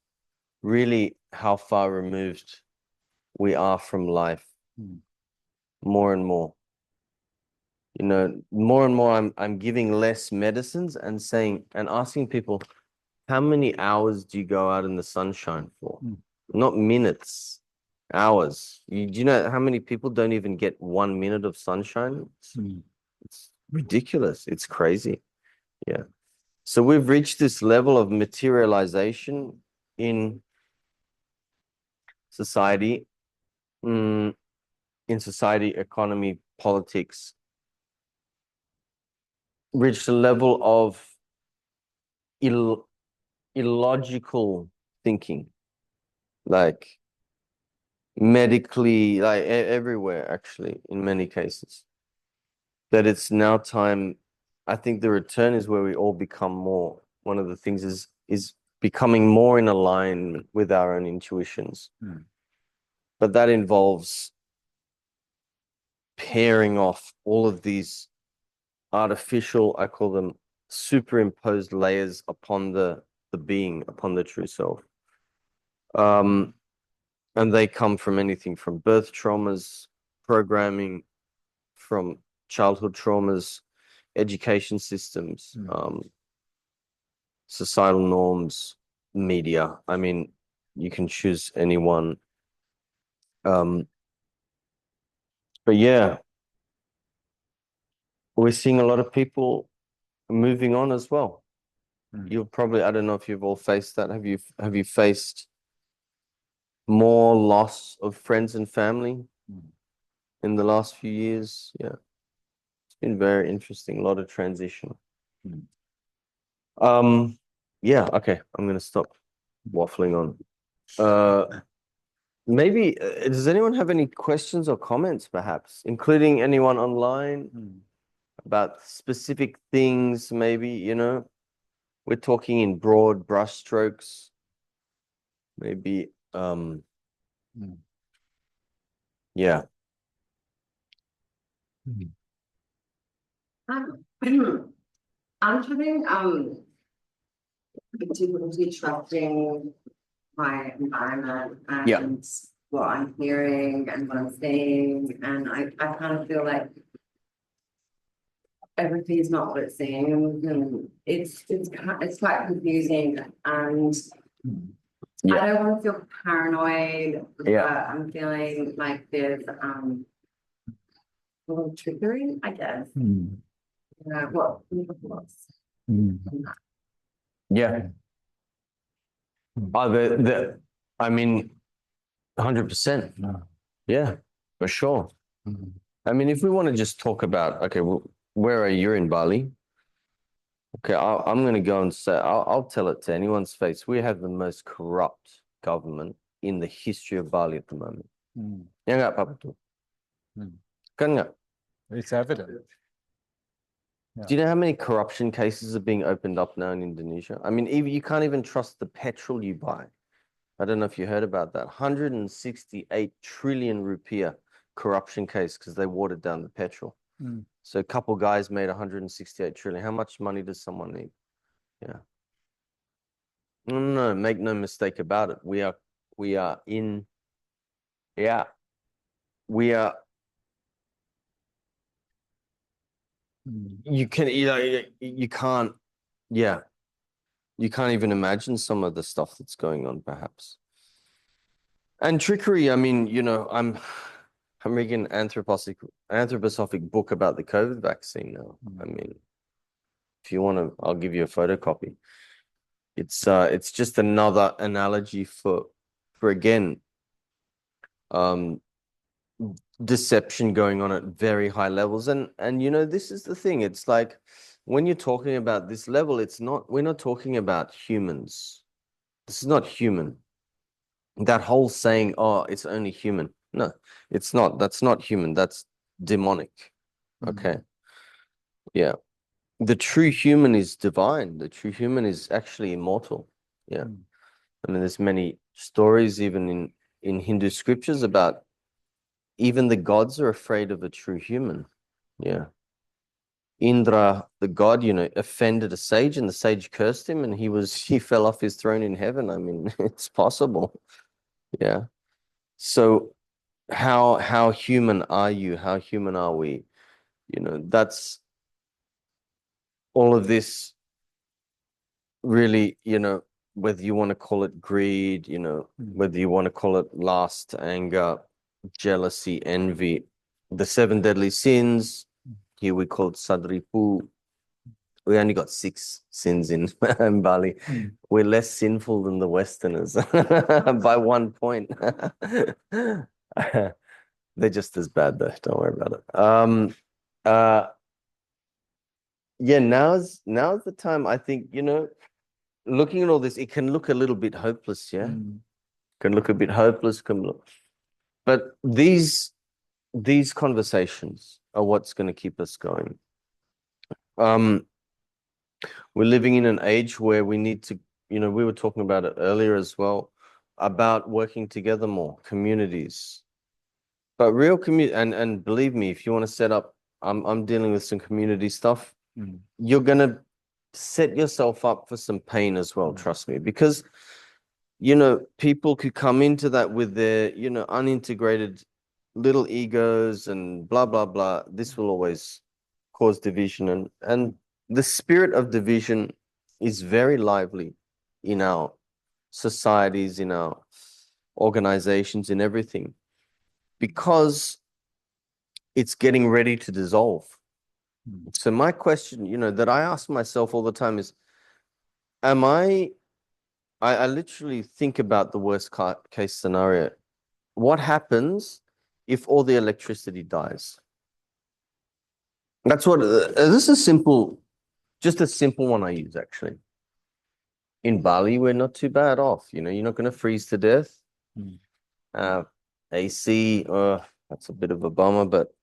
really how far removed we are from life. More and more. You know, more and more I'm giving less medicines and saying and asking people, how many hours do you go out in the sunshine for? Not minutes, hours. Do you know how many people don't even get 1 minute of sunshine? It's ridiculous. It's crazy. Yeah. So we've reached this level of materialization in society, economy, politics, reached a level of illogical thinking, like medically, like everywhere, actually, in many cases, that it's now time. I think the return is where we all become more. One of the things is becoming more in alignment with our own intuitions. But that involves pairing off all of these artificial, I call them superimposed layers upon the being, upon the true self. And they come from anything from birth traumas, programming, from childhood traumas, education systems, societal norms, media. I mean, you can choose any one. But yeah, we're seeing a lot of people moving on as well. You'll probably, I don't know if you've all faced that. Have you faced more loss of friends and family in the last few years? Yeah. It's been very interesting, a lot of transition. Yeah, okay, I'm gonna stop waffling on. Maybe does anyone have any questions or comments, perhaps, including anyone online about specific things? Maybe, you know, we're talking in broad brushstrokes. Maybe, yeah. I'm having difficulty trusting my environment and what I'm hearing and what I'm seeing, and I kind of feel like everything's not what it seems, and it's quite confusing, and I don't want to feel paranoid, but I'm feeling like there's a little triggering, I guess. What? Yeah. I mean, 100%. Yeah, for sure. I mean, if we want to just talk about, okay, well, where are you in Bali? Okay, I'm going to go and say, I'll tell it to anyone's face. We have the most corrupt government in the history of Bali at the moment. Ya nggak, Papa tuh? Kan nggak? It's evident. Do you know how many corruption cases are being opened up now in Indonesia? I mean, even you can't even trust the petrol you buy. I don't know if you heard about that. 168 trillion rupiah corruption case because they watered down the petrol. So a couple guys made 168 trillion. How much money does someone need? Yeah. No, make no mistake about it. We are in, yeah, we are, you can, you know, you can't, yeah, you can't even imagine some of the stuff that's going on, perhaps. And trickery, I mean, I'm reading an anthroposophic book about the COVID vaccine now. I mean, if you want to, I'll give you a photocopy. It's just another analogy for again, deception going on at very high levels. And this is the thing. It's like when you're talking about this level, we're not talking about humans. This is not human. That whole saying, oh, it's only human. No, it's not. That's not human. That's demonic. Okay. Yeah. The true human is divine. The true human is actually immortal. Yeah. I mean, there's many stories even in Hindu scriptures about even the gods are afraid of a true human. Yeah. Indra, the god, offended a sage and the sage cursed him and he fell off his throne in heaven. I mean, it's possible. Yeah. So how human are you? How human are we? That's all of this really, whether you want to call it greed, whether you want to call it lust, anger, jealousy, envy, the 7 deadly sins. Here we call it Sadripu. We only got 6 sins in Bali. We're less sinful than the Westerners by 1 point. They're just as bad though. Don't worry about it. Yeah, now's the time. I think, looking at all this, it can look a little bit hopeless, yeah. Can look a bit hopeless, but these conversations are what's going to keep us going. We're living in an age where we need to, we were talking about it earlier as well, about working together more, communities. But real community, and believe me, if you want to set up, I'm dealing with some community stuff. You're gonna set yourself up for some pain as well, trust me, because people could come into that with their unintegrated little egos and blah blah blah. This will always cause division, and the spirit of division is very lively in our societies, in our organizations, in everything, because it's getting ready to dissolve. So my question, that I ask myself all the time is, I literally think about the worst case scenario. What happens if all the electricity dies? That's what, this is simple, just a simple one I use actually. In Bali, we're not too bad off. You're not going to freeze to death. AC, that's a bit of a bummer, but,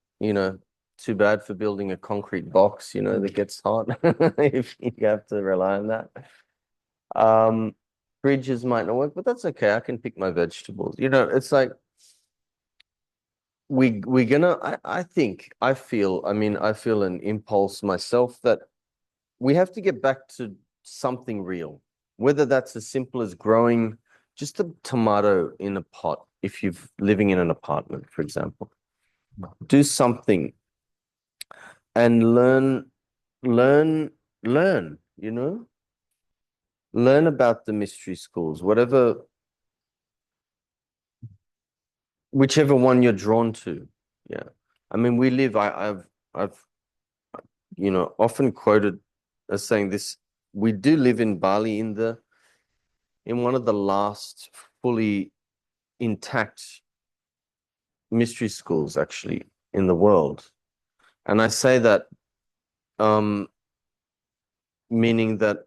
too bad for building a concrete box, that gets hot if you have to rely on that. Fridges might not work, but that's okay. I can pick my vegetables. It's like we're gonna, I feel an impulse myself that we have to get back to something real, whether that's as simple as growing just a tomato in a pot. If you're living in an apartment, for example, do something and learn, learn about the mystery schools, whichever one you're drawn to. Yeah. I mean, I've often quoted as saying this, we do live in Bali in one of the last fully intact mystery schools actually in the world. And I say that meaning that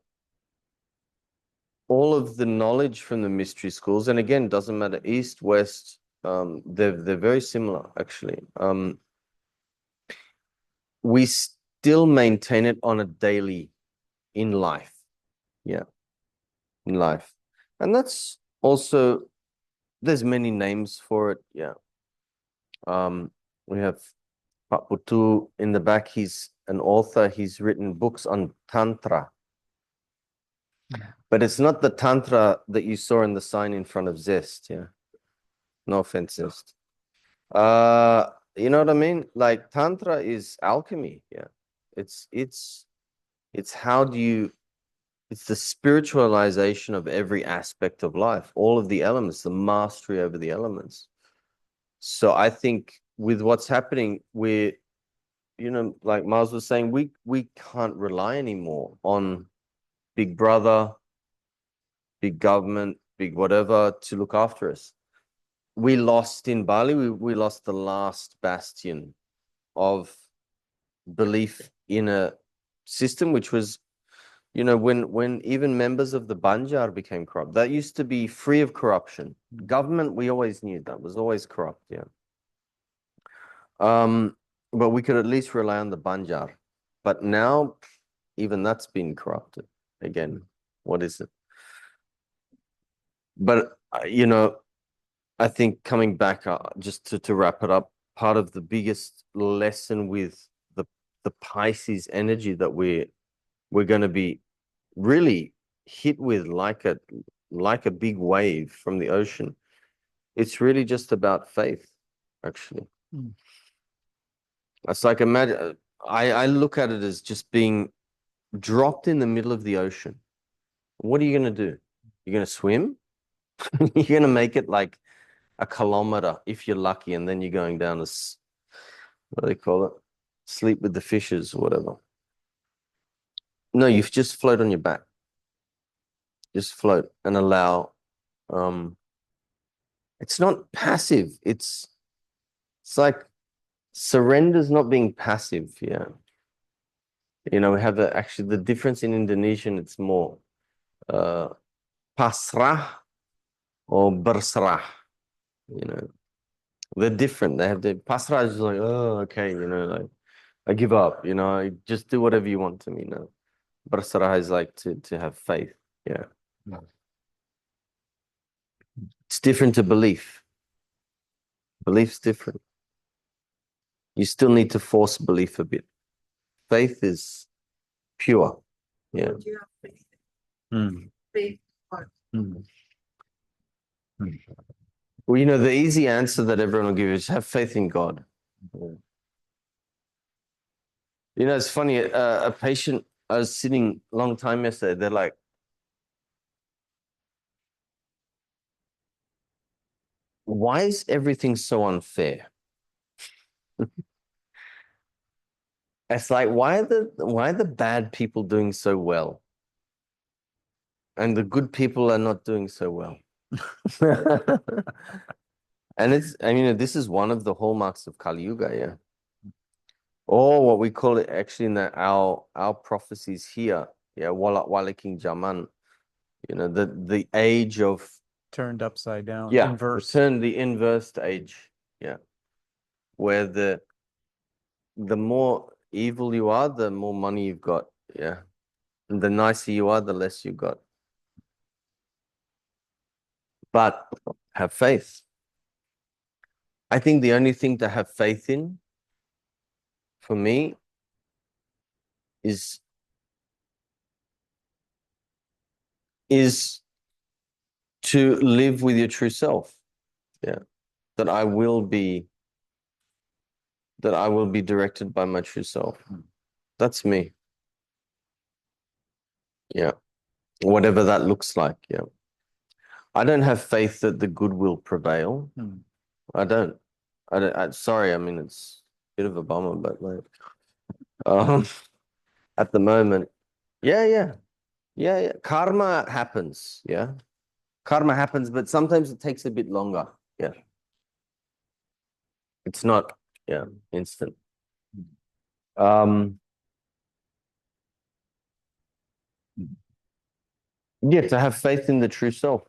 all of the knowledge from the mystery schools, and again, doesn't matter east, west, they're very similar actually. We still maintain it on a daily in life. Yeah, in life. And that's also, there's many names for it. Yeah. We have Pak Putu in the back. He's an author. He's written books on Tantra. But it's not the Tantra that you saw in the sign in front of Zest. Yeah. No offense, Zest. You know what I mean? Like Tantra is alchemy. Yeah. It's how do you It's the spiritualization of every aspect of life, all of the elements, the mastery over the elements. So I think with what's happening, like Miles was saying, we can't rely anymore on big brother, big government, big whatever to look after us. We lost in Bali, we lost the last bastion of belief in a system, which was, when even members of the Banjar became corrupt, that used to be free of corruption. Government, we always knew that was always corrupt, yeah. But we could at least rely on the Banjar. But now, even that's been corrupted. Again, what is it? But, I think coming back, just to wrap it up, part of the biggest lesson with the Pisces energy that we're going to be really hit with like a big wave from the ocean. It's really just about faith, actually. It's like, imagine, I look at it as just being dropped in the middle of the ocean. What are you going to do? You're going to swim? You're going to make it like a kilometer if you're lucky, and then you're going down what do they call it? Sleep with the fishes or whatever. No, you just float on your back. Just float and allow. It's not passive. It's like surrender's not being passive. Yeah. We have actually the difference in Indonesian. It's more pasrah or bersrah. They're different. They have the pasrah is like, oh, okay, like I give up. I just do whatever you want to me. No, bersrah is like to have faith. Yeah. It's different to belief. Belief's different. You still need to force belief a bit. Faith is pure. Yeah. Do you have faith? Mm. Faith what? Mm. Well, the easy answer that everyone will give is have faith in God. It's funny, a patient, I was sitting a long time yesterday, they're like, why is everything so unfair? It's like, why are the bad people doing so well? And the good people are not doing so well. And this is one of the hallmarks of Kali Yuga, yeah. Or what we call it actually in our prophecies here, yeah, Walaking Jaman, the age of Turned upside down. yeah, Inverse. the inversed age, yeah, where the more evil you are, the more money you've got, yeah, and the nicer you are, the less you got. But have faith. I think the only thing to have faith in, for me, is to live with your true self. Yeah. That I will be directed by my true self. That's me. Yeah. Whatever that looks like. Yeah. I don't have faith that the good will prevail. I don't. Sorry, it's a bit of a bummer, but at the moment, yeah. Karma happens. Yeah. Karma happens, but sometimes it takes a bit longer. Yeah. It's not, instant. To have faith in the true self.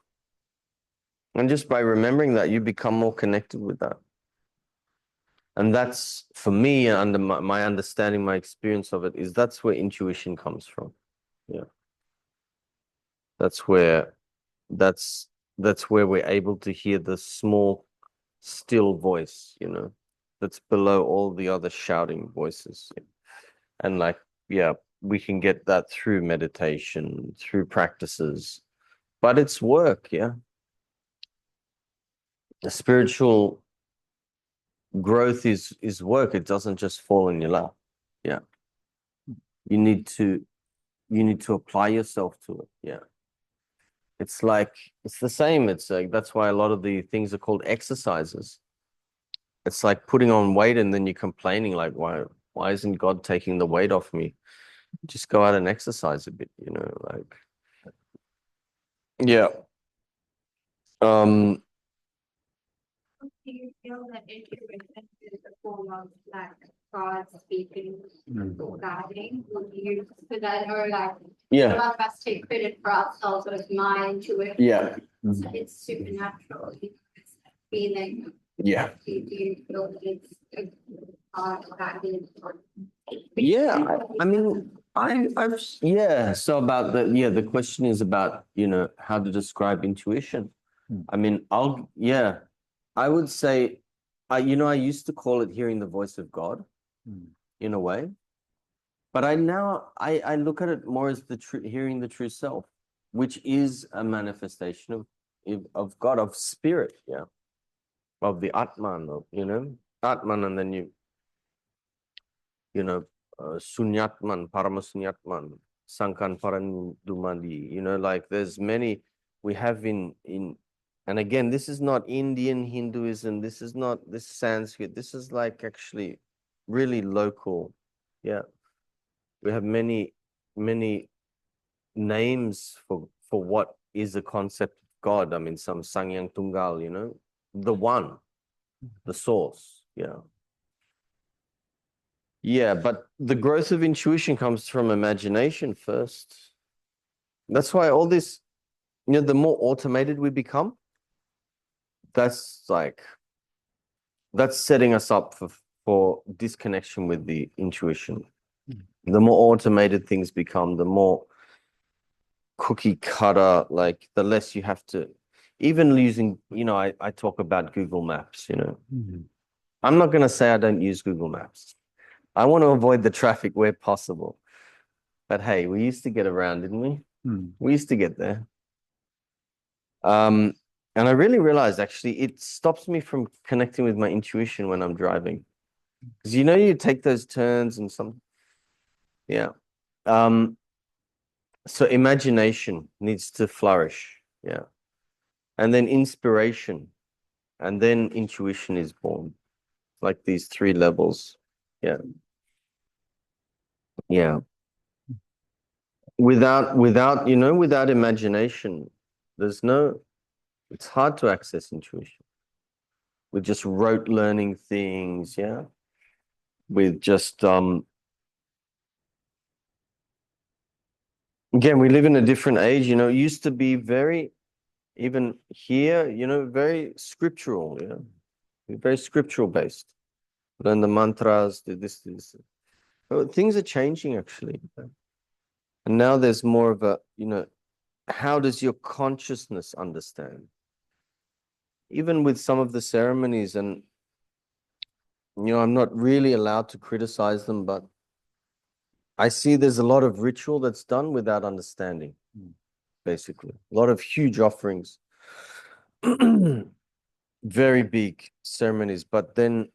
And just by remembering that, you become more connected with that. And that's, for me, under my understanding, my experience of it, is that's where intuition comes from. Yeah. That's where we're able to hear the small, still voice, that's below all the other shouting voices. And we can get that through meditation, through practices, but it's work. Yeah. The spiritual growth is work. It doesn't just fall in your lap. Yeah. You need to you need to apply yourself to it. Yeah. It's like, it's the same. It's like, that's why a lot of the things are called exercises. It's like putting on weight and then you're complaining like, why isn't God taking the weight off me? Just go out and exercise a bit, you know, like, yeah. Do you feel that intuition is a form of like God speaking or guiding? Would you, because I know like a Yeah. lot of us take credit for ourselves as my intuition. Yeah. So it's supernatural. It's a feeling. Yeah. Do you feel that it's a God guiding? Yeah. I mean, yeah. So about the question is about, you know, how to describe intuition. I mean, I would say, I used to call it hearing the voice of God in a way, but I look at it more as hearing the true self, which is a manifestation of God, of spirit, yeah, of the Atman, Atman, and then Sunyatman, Paramasunyatman, Sankan Parandumadi, like there's many we have and again, this is not Indian Hinduism, this is not this Sanskrit, this is like actually really local. Yeah. We have many, many names for what is a concept of God. I mean, some Sangyang Tunggal, the one, the source. Yeah. Yeah, but the growth of intuition comes from imagination first. That's why all this, the more automated we become, that's setting us up for disconnection with the intuition. The more automated things become, the more cookie cutter, like the less you have to, even using, I talk about Google Maps, I'm not going to say I don't use Google Maps. I want to avoid the traffic where possible. But hey, we used to get around, didn't we? We used to get there. And I really realized actually it stops me from connecting with my intuition when I'm driving. Because you take those turns and yeah. So imagination needs to flourish. Yeah. And then inspiration. And then intuition is born. Like these three levels. Yeah. Yeah. Without imagination, it's hard to access intuition. With just rote learning things, yeah. With just again, we live in a different age, it used to be very, even here, very scriptural, very scriptural based. Learn the mantras, do this. But things are changing actually. And now there's more of a, how does your consciousness understand? Even with some of the ceremonies, and I'm not really allowed to criticize them, but I see there's a lot of ritual that's done without understanding, basically. A lot of huge offerings, very big ceremonies, but then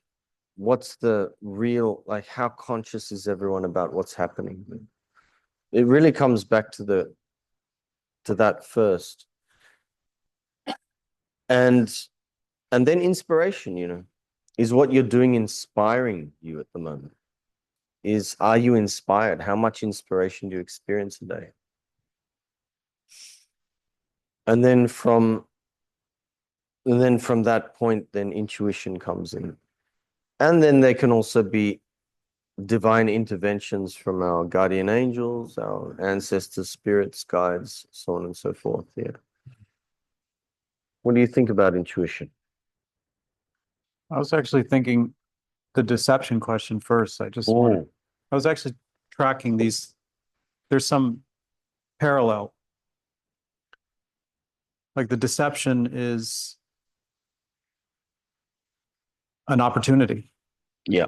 what's the real, like how conscious is everyone about what's happening? It really comes back to that first. And then inspiration, is what you're doing inspiring you at the moment? Are you inspired? How much inspiration do you experience a day? And then from that point, then intuition comes in. And then there can also be divine interventions from our guardian angels, our ancestors, spirits, guides, so on and so forth. Yeah. What do you think about intuition? I was actually thinking the deception question first. I was actually tracking these. There's some parallel. Like the deception is an opportunity. Yeah.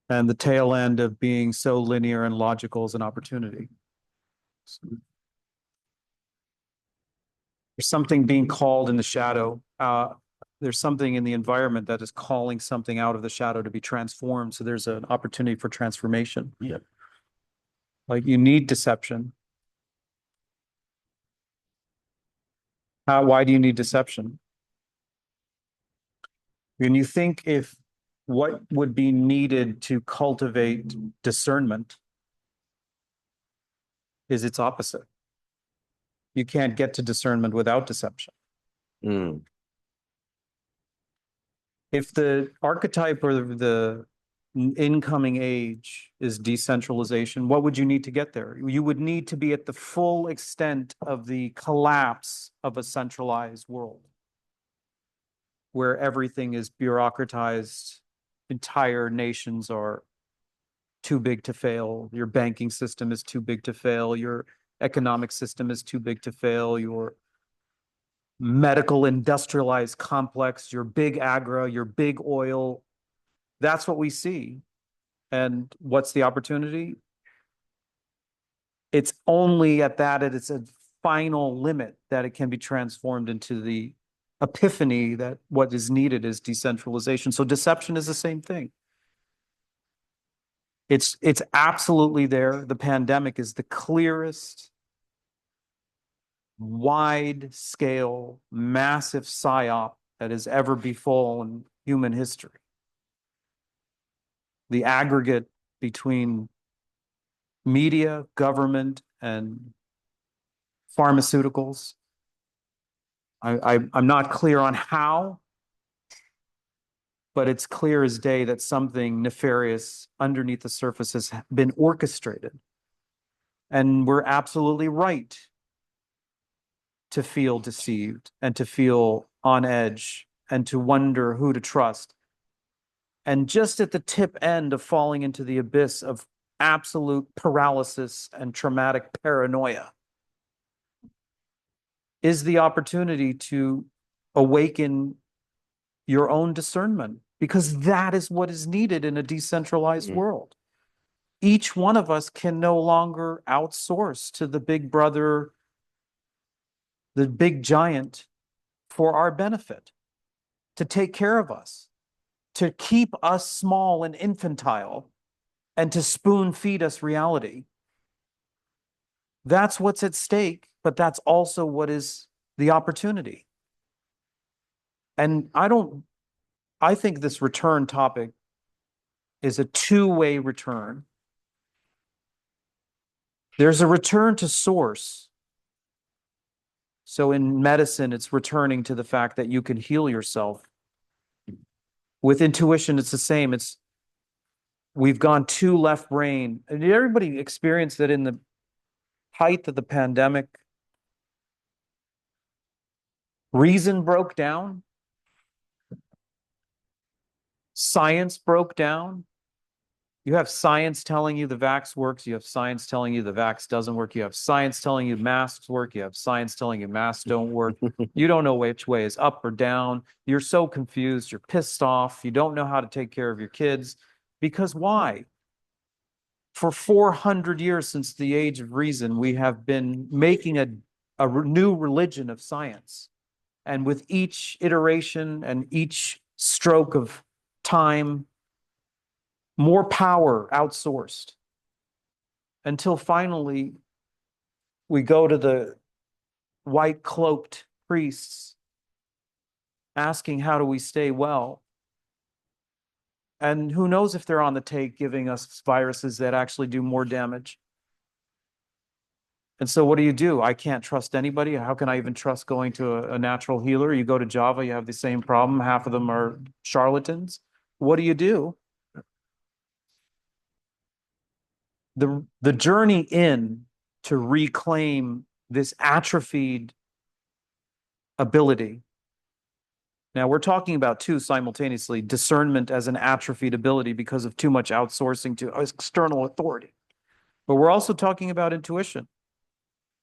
And the tail end of being so linear and logical is an opportunity. So there's something being called in the shadow. There's something in the environment that is calling something out of the shadow to be transformed. So there's an opportunity for transformation. Yeah. Like you need deception. Why do you need deception? When you think if what would be needed to cultivate discernment is its opposite. You can't get to discernment without deception. Mm. If the archetype or the incoming age is decentralization, what would you need to get there? You would need to be at the full extent of the collapse of a centralized world where everything is bureaucratized, entire nations are too big to fail, your banking system is too big to fail, your economic system is too big to fail, your medical industrialized complex, your big agro, your big oil. That's what we see. And what's the opportunity? It's only at it's a final limit that it can be transformed into the epiphany that what is needed is decentralization. So deception is the same thing. It's absolutely there. The pandemic is the clearest, wide scale, massive psyop that has ever befallen human history. The aggregate between media, government, and pharmaceuticals. I'm not clear on how, but it's clear as day that something nefarious underneath the surface has been orchestrated. And we're absolutely right to feel deceived and to feel on edge and to wonder who to trust. And just at the tip end of falling into the abyss of absolute paralysis and traumatic paranoia is the opportunity to awaken your own discernment, because that is what is needed in a decentralized world. Each one of us can no longer outsource to the big brother, the big giant, for our benefit, to take care of us, to keep us small and infantile, and to spoon feed us reality. That's what's at stake, but that's also what is the opportunity. And I think this return topic is a two-way return. There's a return to source. So in medicine, it's returning to the fact that you can heal yourself. With intuition, it's the same. We've gone too left brain. Did everybody experience that in the height of the pandemic? Reason broke down. Science broke down. You have science telling you the vax works. You have science telling you the vax doesn't work. You have science telling you masks work. You have science telling you masks don't work. You don't know which way is up or down. You're so confused. You're pissed off. You don't know how to take care of your kids. Because why? For 400 years since the age of reason, we have been making a new religion of science. And with each iteration and each stroke of time, more power outsourced, until finally we go to the white cloaked priests asking, how do we stay well? And who knows if they're on the take giving us viruses that actually do more damage. And so what do? I can't trust anybody. How can I even trust going to a natural healer? You go to Java, you have the same problem. Half of them are charlatans. What do? The journey in to reclaim this atrophied ability. Now we're talking about two simultaneously: discernment as an atrophied ability because of too much outsourcing to external authority. But we're also talking about intuition.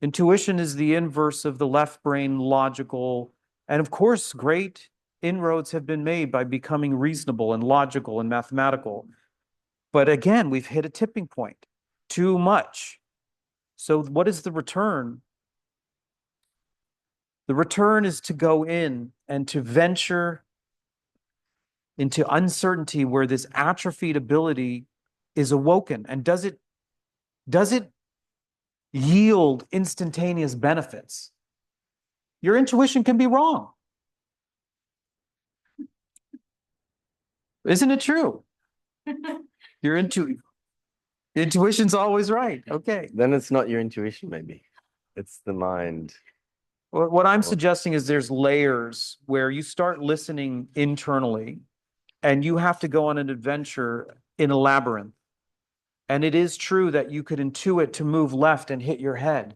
Intuition is the inverse of the left brain logical. And of course, great inroads have been made by becoming reasonable and logical and mathematical. But again, we've hit a tipping point. Too much. So what is the return? The return is to go in and to venture into uncertainty where this atrophied ability is awoken. And does it Does it yield instantaneous benefits? Your intuition can be wrong. Isn't it true? Your intuition's always right. Okay. Then it's not your intuition, maybe. It's the mind. What I'm suggesting is there's layers where you start listening internally and you have to go on an adventure in a labyrinth. And it is true that you could intuit to move left and hit your head.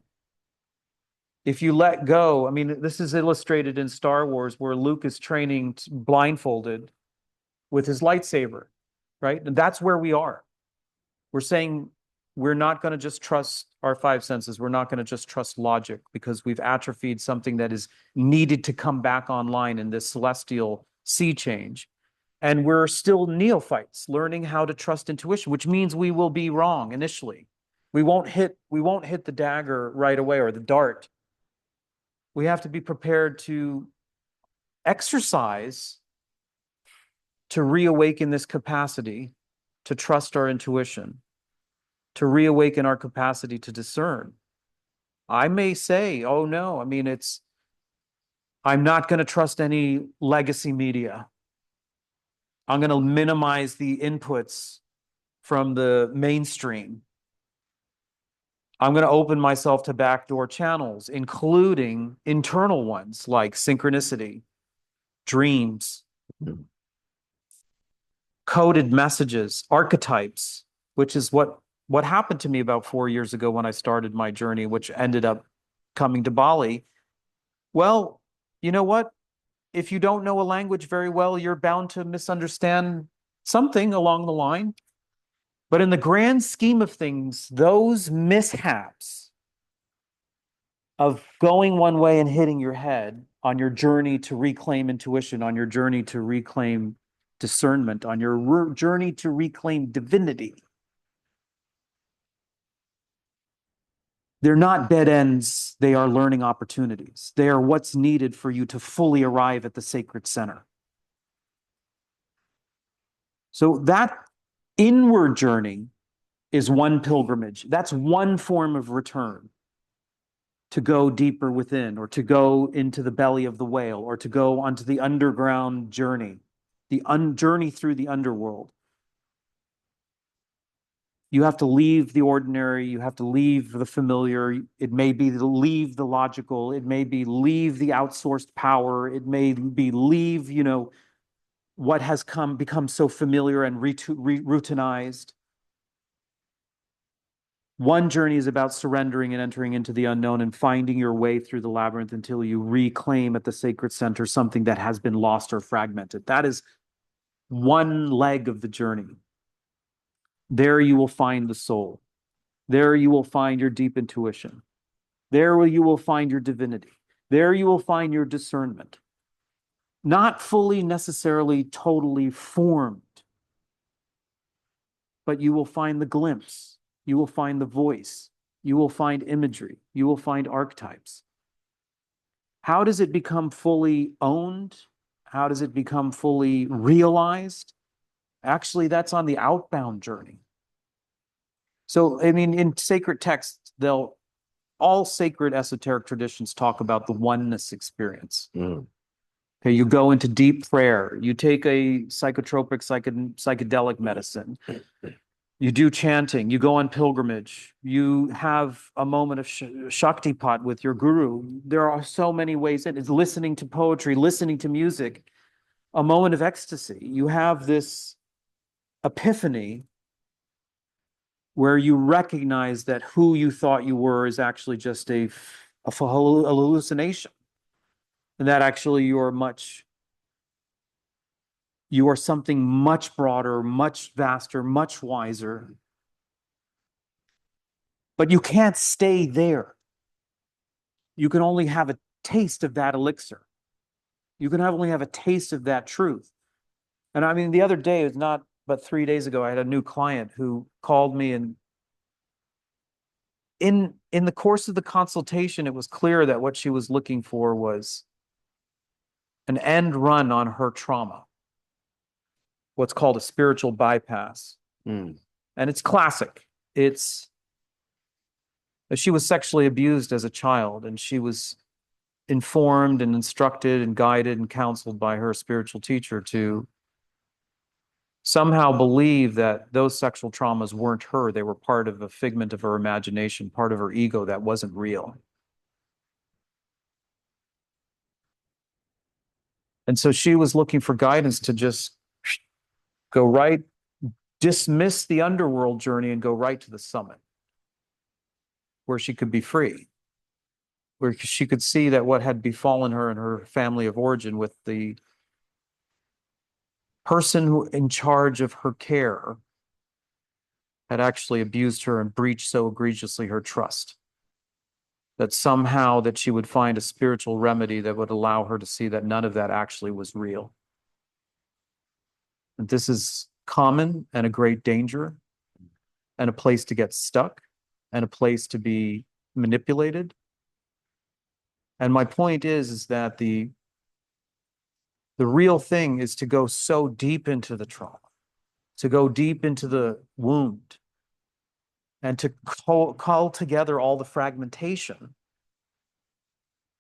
If you let go, I mean, this is illustrated in Star Wars where Luke is training blindfolded with his lightsaber, right? And that's where we are. We're saying we're not going to just trust our five senses. We're not going to just trust logic because we've atrophied something that is needed to come back online in this celestial sea change. And we're still neophytes learning how to trust intuition, which means we will be wrong initially. We won't hit the dagger right away or the dart. We have to be prepared to exercise to reawaken this capacity to trust our intuition, to reawaken our capacity to discern. I may say, oh no, I mean, I'm not going to trust any legacy media. I'm going to minimize the inputs from the mainstream. I'm going to open myself to backdoor channels, including internal ones like synchronicity, dreams, coded messages, archetypes, which is what happened to me about 4 years ago when I started my journey, which ended up coming to Bali. Well, you know what? If you don't know a language very well, you're bound to misunderstand something along the line. But in the grand scheme of things, those mishaps of going one way and hitting your head on your journey to reclaim intuition, on your journey to reclaim discernment, on your journey to reclaim divinity, they're not dead ends. They are learning opportunities. They are what's needed for you to fully arrive at the sacred center. So that inward journey is one pilgrimage. That's one form of return, to go deeper within, or to go into the belly of the whale, or to go onto the underground journey, the journey through the underworld. You have to leave the ordinary. You have to leave the familiar. It may be to leave the logical. It may be leave the outsourced power. It may be leave, what has become so familiar and routinized. One journey is about surrendering and entering into the unknown and finding your way through the labyrinth until you reclaim at the sacred center something that has been lost or fragmented. That is one leg of the journey. There you will find the soul. There you will find your deep intuition. There you will find your divinity. There you will find your discernment. Not fully necessarily totally formed, but you will find the glimpse. You will find the voice. You will find imagery. You will find archetypes. How does it become fully owned? How does it become fully realized? Actually, that's on the outbound journey. So, I mean, in sacred texts, all sacred esoteric traditions talk about the oneness experience. Okay, you go into deep prayer. You take a psychotropic, psychedelic medicine. You do chanting. You go on pilgrimage. You have a moment of Shaktipat with your guru. There are so many ways in. It's listening to poetry, listening to music, a moment of ecstasy. You have this epiphany where you recognize that who you thought you were is actually just a hallucination. And that actually you are something much broader, much vaster, much wiser. But you can't stay there. You can only have a taste of that elixir. You can only have a taste of that truth. And I mean, the other day, it's not but 3 days ago, I had a new client who called me, and in the course of the consultation, it was clear that what she was looking for was an end run on her trauma, what's called a spiritual bypass. And it's classic. It's She was sexually abused as a child, and she was informed and instructed and guided and counseled by her spiritual teacher to somehow believe that those sexual traumas weren't her. They were part of a figment of her imagination, part of her ego that wasn't real. And so she was looking for guidance to just go right, dismiss the underworld journey and go right to the summit, where she could be free, where she could see that what had befallen her and her family of origin with the person who in charge of her care had actually abused her and breached so egregiously her trust, that somehow that she would find a spiritual remedy that would allow her to see that none of that actually was real. And this is common and a great danger, and a place to get stuck, and a place to be manipulated. And my point is that the real thing is to go so deep into the trauma, to go deep into the wound, and to call together all the fragmentation.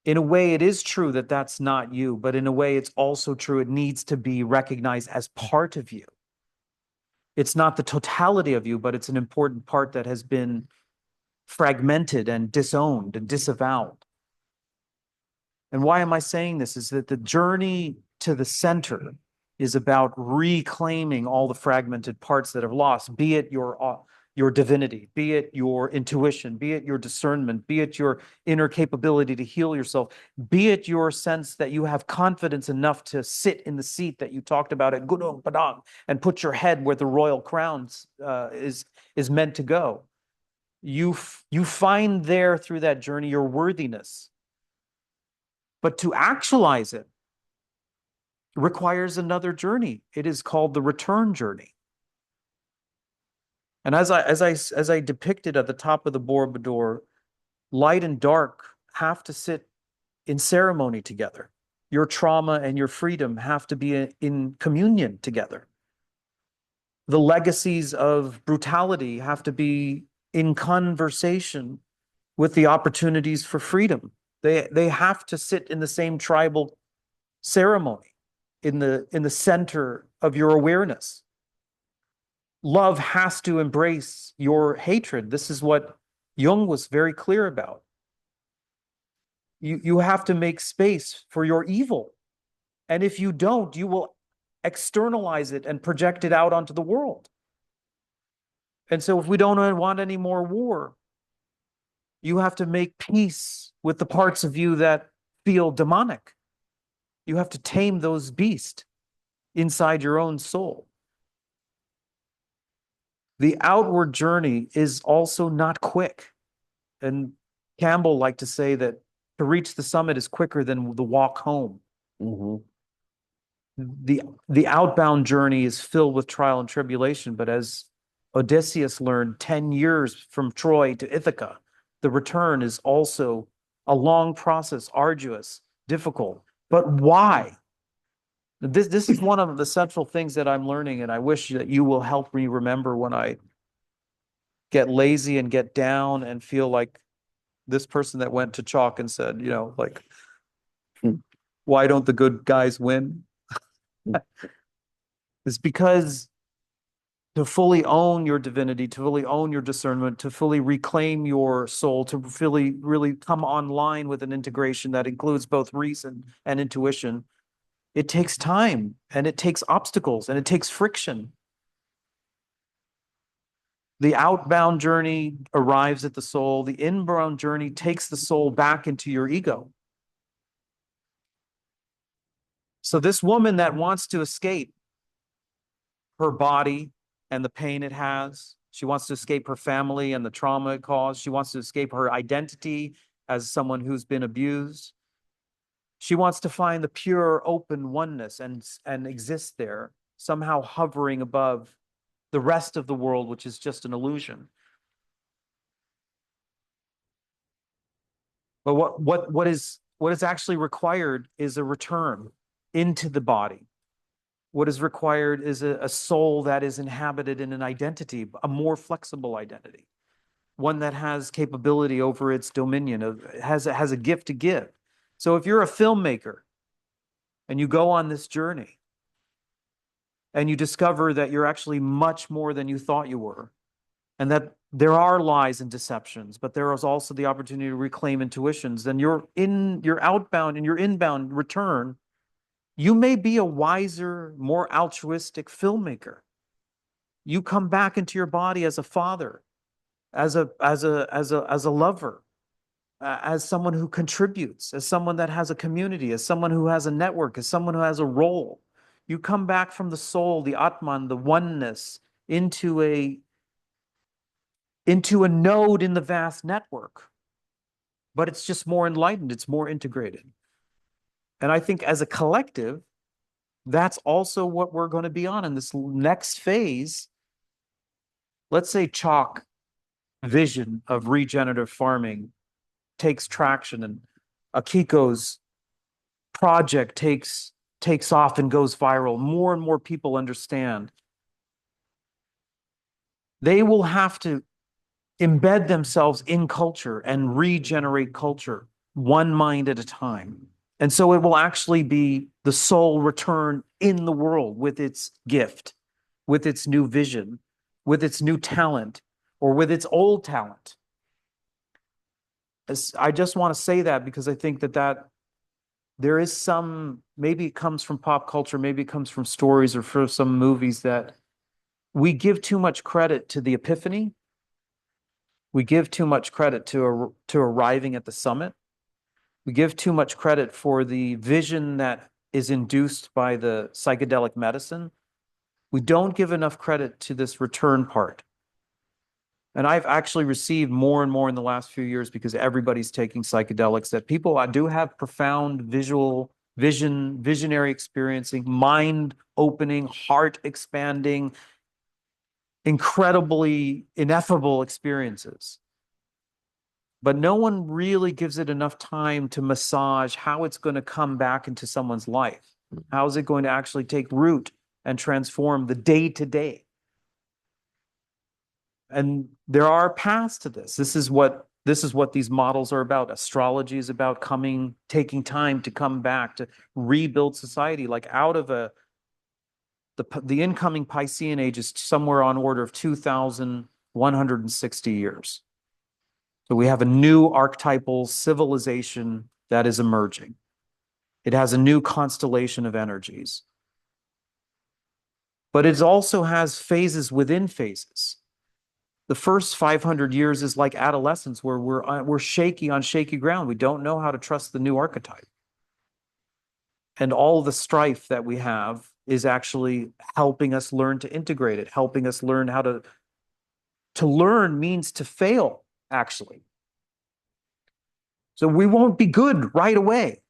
In a way, it is true that that's not you, but in a way, it's also true it needs to be recognized as part of you. It's not the totality of you, but it's an important part that has been fragmented and disowned and disavowed. And why am I saying this? Is that the journey to the center is about reclaiming all the fragmented parts that have lost, be it your divinity, be it your intuition, be it your discernment, be it your inner capability to heal yourself, be it your sense that you have confidence enough to sit in the seat that you talked about at Gunung Padang and put your head where the royal crown is meant to go. You find there through that journey your worthiness. But to actualize it requires another journey. It is called the return journey. And as I depicted at the top of the Borobudur, light and dark have to sit in ceremony together. Your trauma and your freedom have to be in communion together. The legacies of brutality have to be in conversation with the opportunities for freedom. They have to sit in the same tribal ceremony, in the center of your awareness. Love has to embrace your hatred. This is what Jung was very clear about. You have to make space for your evil. And if you don't, you will externalize it and project it out onto the world. And so if we don't want any more war, you have to make peace with the parts of you that feel demonic. You have to tame those beasts inside your own soul. The outward journey is also not quick. And Campbell liked to say that to reach the summit is quicker than the walk home. Mm-hmm. The outbound journey is filled with trial and tribulation, but as Odysseus learned 10 years from Troy to Ithaca, the return is also a long process, arduous, difficult. But why? This is one of the central things that I'm learning, and I wish that you will help me remember when I get lazy and get down and feel like this person that went to Tjok and said, why don't the good guys win? It's because to fully own your divinity, to fully own your discernment, to fully reclaim your soul, to really come online with an integration that includes both reason and intuition, it takes time, and it takes obstacles, and it takes friction. The outbound journey arrives at the soul. The inbound journey takes the soul back into your ego. So this woman that wants to escape her body and the pain it has, she wants to escape her family and the trauma it caused. She wants to escape her identity as someone who's been abused. She wants to find the pure, open oneness and exist there, somehow hovering above the rest of the world, which is just an illusion. But what is actually required is a return into the body. What is required is a soul that is inhabited in an identity, a more flexible identity. one that has capability over its dominion, has a gift to give. So if you're a filmmaker and you go on this journey and you discover that you're actually much more than you thought you were, and that there are lies and deceptions, but there is also the opportunity to reclaim intuitions, then your outbound and your inbound return, you may be a wiser, more altruistic filmmaker. You come back into your body as a father, as a lover, as someone who contributes, as someone that has a community, as someone who has a network, as someone who has a role. You come back from the soul, the Atman, the oneness, into a node in the vast network. But it's just more enlightened, it's more integrated. And I think as a collective, that's also what we're going to be on in this next phase. Let's say Tjok vision of regenerative farming takes traction and Akiko's project takes off and goes viral. More and more people understand. They will have to embed themselves in culture and regenerate culture one mind at a time. And so it will actually be the soul return in the world with its gift, with its new vision, with its new talent, or with its old talent. I just want to say that because I think that there is some, maybe it comes from pop culture, maybe it comes from stories or from some movies, that we give too much credit to the epiphany. We give too much credit to arriving at the summit. We give too much credit for the vision that is induced by the psychedelic medicine. We don't give enough credit to this return part. And I've actually received more and more in the last few years, because everybody's taking psychedelics, that people do have profound visionary experiencing, mind opening, heart expanding, incredibly ineffable experiences. But no one really gives it enough time to massage how it's going to come back into someone's life. How is it going to actually take root and transform the day to day? And there are paths to this. This is what these models are about. Astrology is about taking time to come back, to rebuild society, like out of the incoming Piscean age is somewhere on order of 2,160 years. So we have a new archetypal civilization that is emerging. It has a new constellation of energies. But it also has phases within phases. The first 500 years is like adolescence, where we're shaky on shaky ground. We don't know how to trust the new archetype. And all the strife that we have is actually helping us learn to integrate it, helping us learn how to learn means to fail, actually. So we won't be good right away.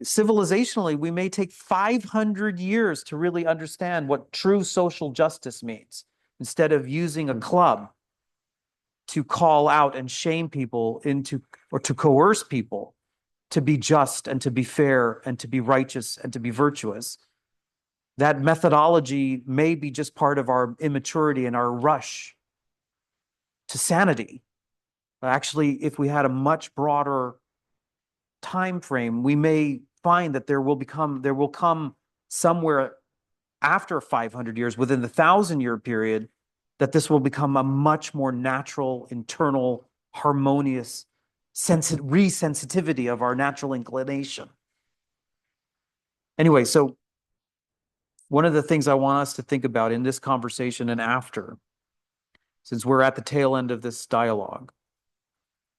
Civilizationally, we may take 500 years to really understand what true social justice means, instead of using a club to call out and shame people into, or to coerce people to be just and to be fair and to be righteous and to be virtuous. That methodology may be just part of our immaturity and our rush to sanity. Actually, if we had a much broader time frame, we may find that there will come somewhere after 500 years, within the 1,000-year period, that this will become a much more natural, internal, harmonious resensitivity of our natural inclination. Anyway, so one of the things I want us to think about in this conversation and after, since we're at the tail end of this dialogue,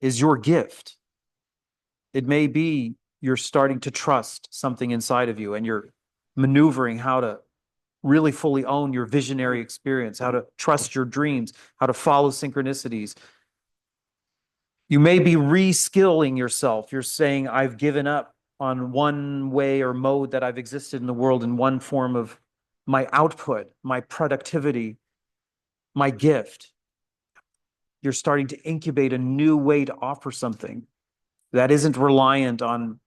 is your gift. It may be you're starting to trust something inside of you, and you're maneuvering how to really fully own your visionary experience, how to trust your dreams, how to follow synchronicities. You may be re-skilling yourself. You're saying, I've given up on one way or mode that I've existed in the world, in one form of my output, my productivity, my gift. You're starting to incubate a new way to offer something that isn't reliant on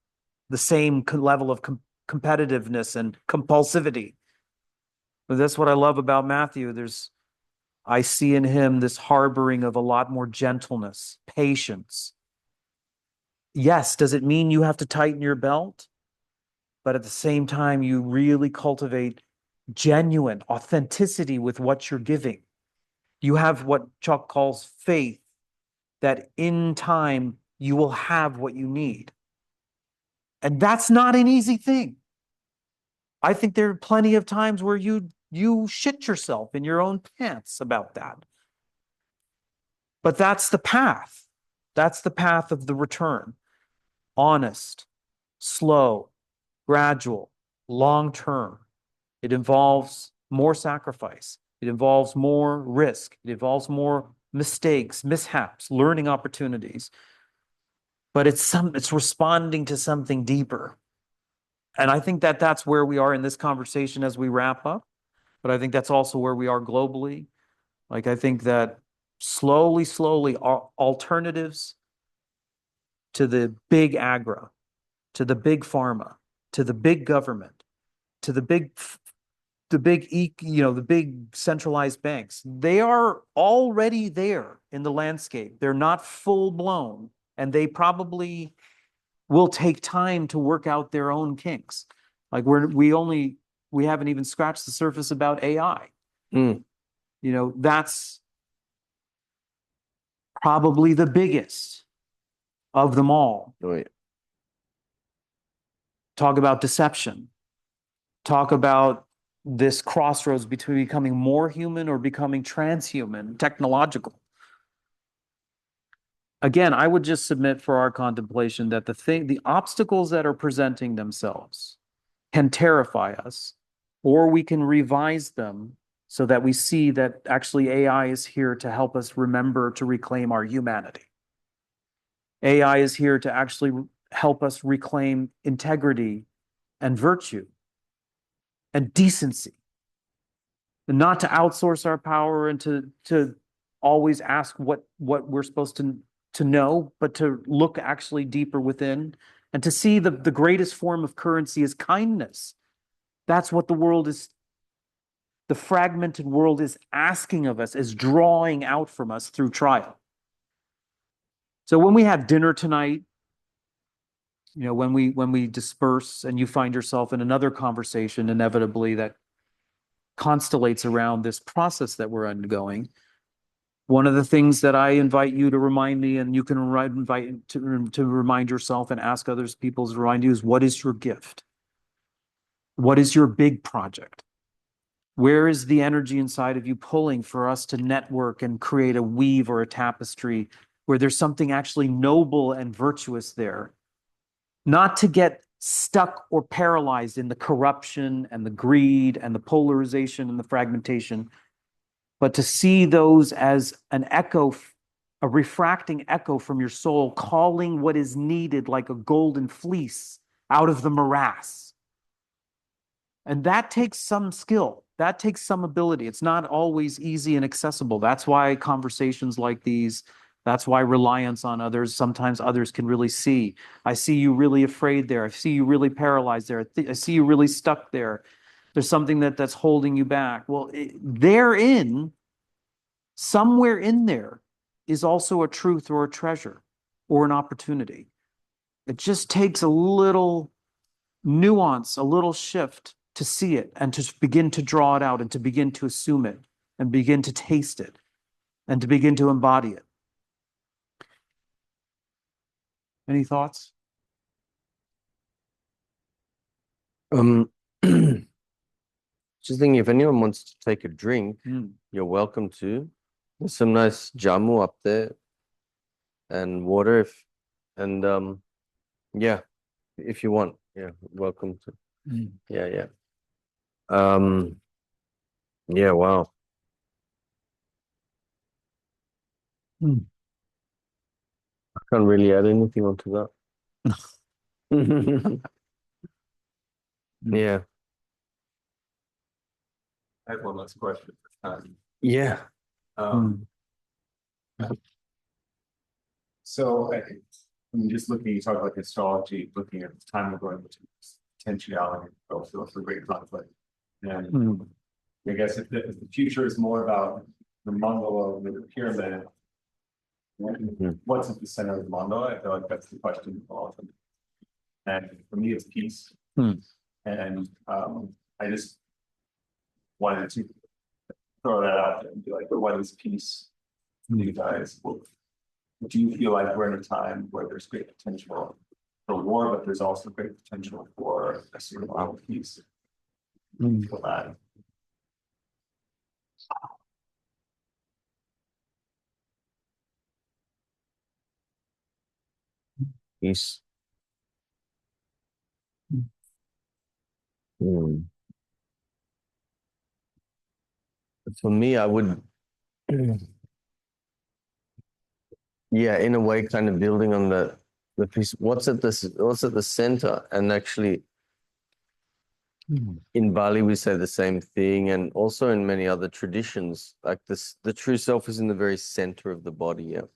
the same level of competitiveness and compulsivity. But that's what I love about Matthew. I see in him this harboring of a lot more gentleness, patience. Yes, does it mean you have to tighten your belt? But at the same time, you really cultivate genuine authenticity with what you're giving. You have what Tjok calls faith, that in time you will have what you need. And that's not an easy thing. I think there are plenty of times where you shit yourself in your own pants about that. But that's the path. That's the path of the return. Honest, slow, gradual, long term. It involves more sacrifice. It involves more risk. It involves more mistakes, mishaps, learning opportunities. But it's responding to something deeper. And I think that that's where we are in this conversation as we wrap up. But I think that's also where we are globally. Like, I think that slowly, alternatives to the big agra, to the big pharma, to the big government, to the big centralized banks, they are already there in the landscape. They're not full blown, and they probably will take time to work out their own kinks. Like we haven't even scratched the surface about AI. That's probably the biggest of them all. Right. Talk about deception. Talk about this crossroads between becoming more human or becoming transhuman, technological. Again, I would just submit for our contemplation that the obstacles that are presenting themselves can terrify us, or we can revise them so that we see that actually AI is here to help us remember to reclaim our humanity. AI is here to actually help us reclaim integrity and virtue and decency, and not to outsource our power and to always ask what we're supposed to know, but to look actually deeper within and to see the greatest form of currency is kindness. That's what the fragmented world is asking of us, is drawing out from us through trial. So when we have dinner tonight, when we disperse and you find yourself in another conversation, inevitably that constellates around this process that we're undergoing, one of the things that I invite you to remind me, and you can invite to remind yourself and ask others people to remind you, is what is your gift? What is your big project? Where is the energy inside of you pulling for us to network and create a weave or a tapestry where there's something actually noble and virtuous there? Not to get stuck or paralyzed in the corruption and the greed and the polarization and the fragmentation, but to see those as an echo, a refracting echo from your soul, calling what is needed like a golden fleece out of the morass. And that takes some skill. That takes some ability. It's not always easy and accessible. That's why conversations like these, that's why reliance on others, sometimes others can really see. I see you really afraid there. I see you really paralyzed there. I see you really stuck there. There's something that's holding you back. Well, somewhere in there is also a truth or a treasure or an opportunity. It just takes a little nuance, a little shift to see it and to begin to draw it out and to begin to assume it and begin to taste it and to begin to embody it. Any thoughts? Just thinking, if anyone wants to take a drink, you're welcome to. There's some nice jamu up there and water yeah, if you want. Yeah, welcome to. Yeah. Yeah, wow. I can't really add anything onto that. Yeah. I have one last question. Yeah. So I'm just looking, you talk about astrology, looking at the time we're going into potentiality, also for great conflict. And I guess if the future is more about the mandala with the pyramid. What's at the center of the mandala? I feel like that's the question often. And for me, it's peace. And I just wanted to throw that out there and be like, but what is peace for you guys? Well, do you feel like we're in a time where there's great potential for war, but there's also great potential for a sort of peace? For that. Peace. Mm. For me, I would, yeah, in a way, kind of building on the piece. What's at the center, and actually, in Bali we say the same thing, and also in many other traditions, like this, the true self is in the very center of the body. Yeah,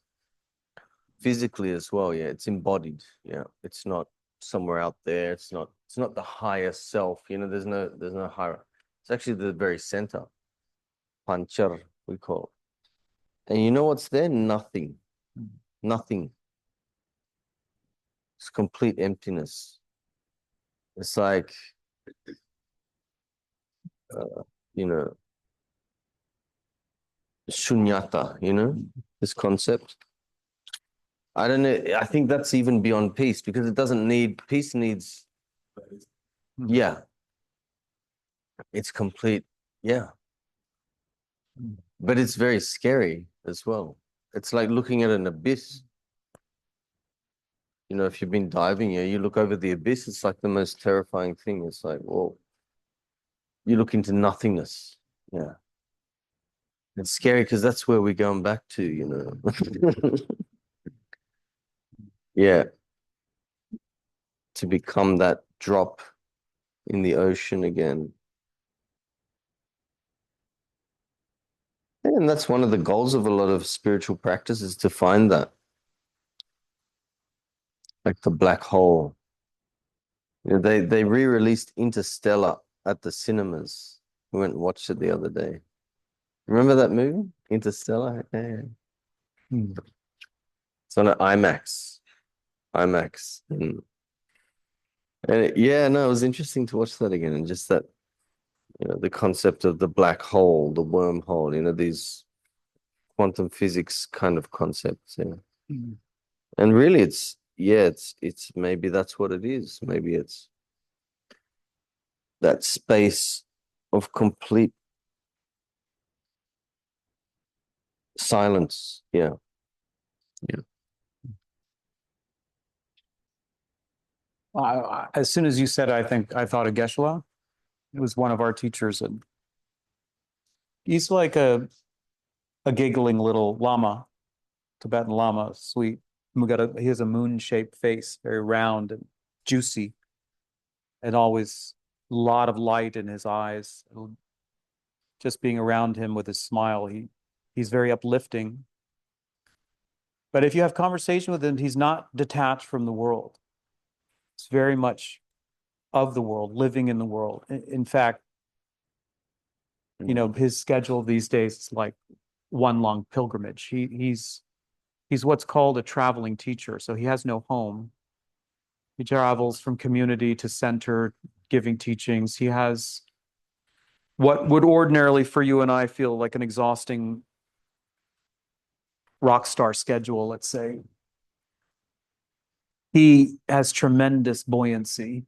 physically as well. Yeah, it's embodied. Yeah, it's not somewhere out there. It's not the higher self. You know, there's no higher. It's actually the very center. Panchar, we call it. And you know what's there? Nothing. Nothing. It's complete emptiness. It's like, you know, shunyata, you know, this concept. I don't know. I think that's even beyond peace, because it doesn't need, peace needs, yeah. It's complete, yeah. But it's very scary as well. It's like looking at an abyss. You know, if you've been diving here, you look over the abyss, it's like the most terrifying thing. It's like, whoa, you look into nothingness. Yeah. It's scary because that's where we're going back to, you know. Yeah. To become that drop in the ocean again. And that's one of the goals of a lot of spiritual practices, to find that. Like the black hole. You know, they re-released Interstellar at the cinemas. We went and watched it the other day. Remember that movie? Interstellar? Yeah. It's on an IMAX. IMAX. And yeah, no, it was interesting to watch that again. And just that, you know, the concept of the black hole, the wormhole, you know, these quantum physics kind of concepts. Yeah. And really it's maybe that's what it is. Maybe it's that space of complete silence. Yeah. Yeah. As soon as you said it, I thought of Geshe-la. It was one of our teachers, and he's like a giggling little lama, Tibetan lama, sweet. He has a moon-shaped face, very round and juicy, and always a lot of light in his eyes. Just being around him with his smile, he's very uplifting. But if you have conversation with him, he's not detached from the world. It's very much of the world, living in the world. In fact, you know, his schedule these days is like one long pilgrimage. He's what's called a traveling teacher. So he has no home. He travels from community to center, giving teachings. He has what would ordinarily for you and I feel like an exhausting rock star schedule, let's say. He has tremendous buoyancy.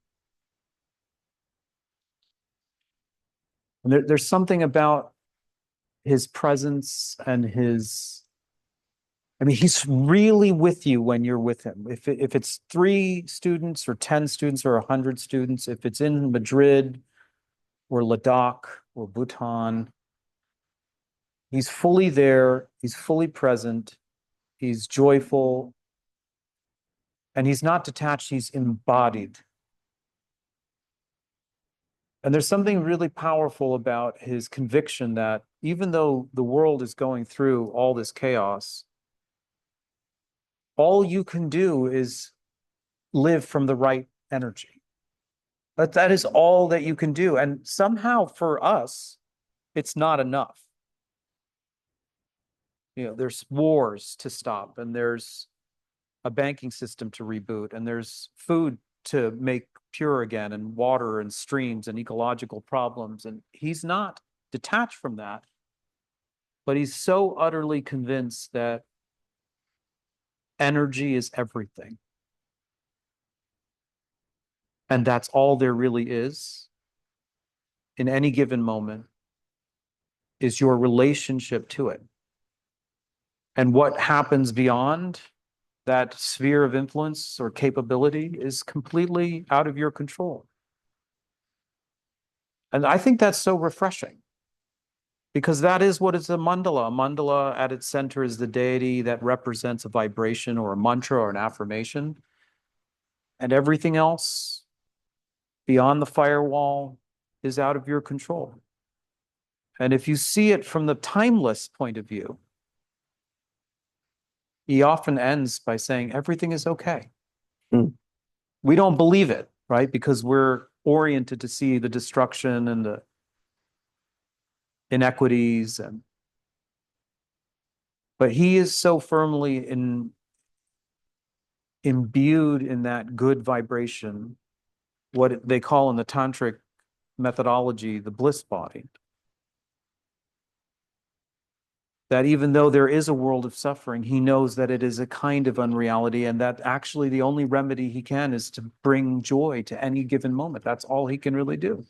And there's something about his presence and he's really with you when you're with him. If it's 3 students or 10 students or 100 students, if it's in Madrid or Ladakh or Bhutan, he's fully there, he's fully present, he's joyful, and he's not detached, he's embodied. And there's something really powerful about his conviction that even though the world is going through all this chaos, all you can do is live from the right energy. That is all that you can do. And somehow for us, it's not enough. there's wars to stop, and there's a banking system to reboot, and there's food to make pure again, and water and streams and ecological problems. And he's not detached from that, but he's so utterly convinced that energy is everything. And that's all there really is in any given moment, is your relationship to it. And what happens beyond that sphere of influence or capability is completely out of your control. And I think that's so refreshing, because that is what is a mandala. A mandala at its center is the deity that represents a vibration or a mantra or an affirmation. And everything else beyond the firewall is out of your control. And if you see it from the timeless point of view, he often ends by saying, everything is okay. We don't believe it, right? Because we're oriented to see the destruction and the inequities. But he is so firmly imbued in that good vibration, what they call in the tantric methodology, the bliss body, that even though there is a world of suffering, he knows that it is a kind of unreality, and that actually the only remedy he can is to bring joy to any given moment. That's all he can really do.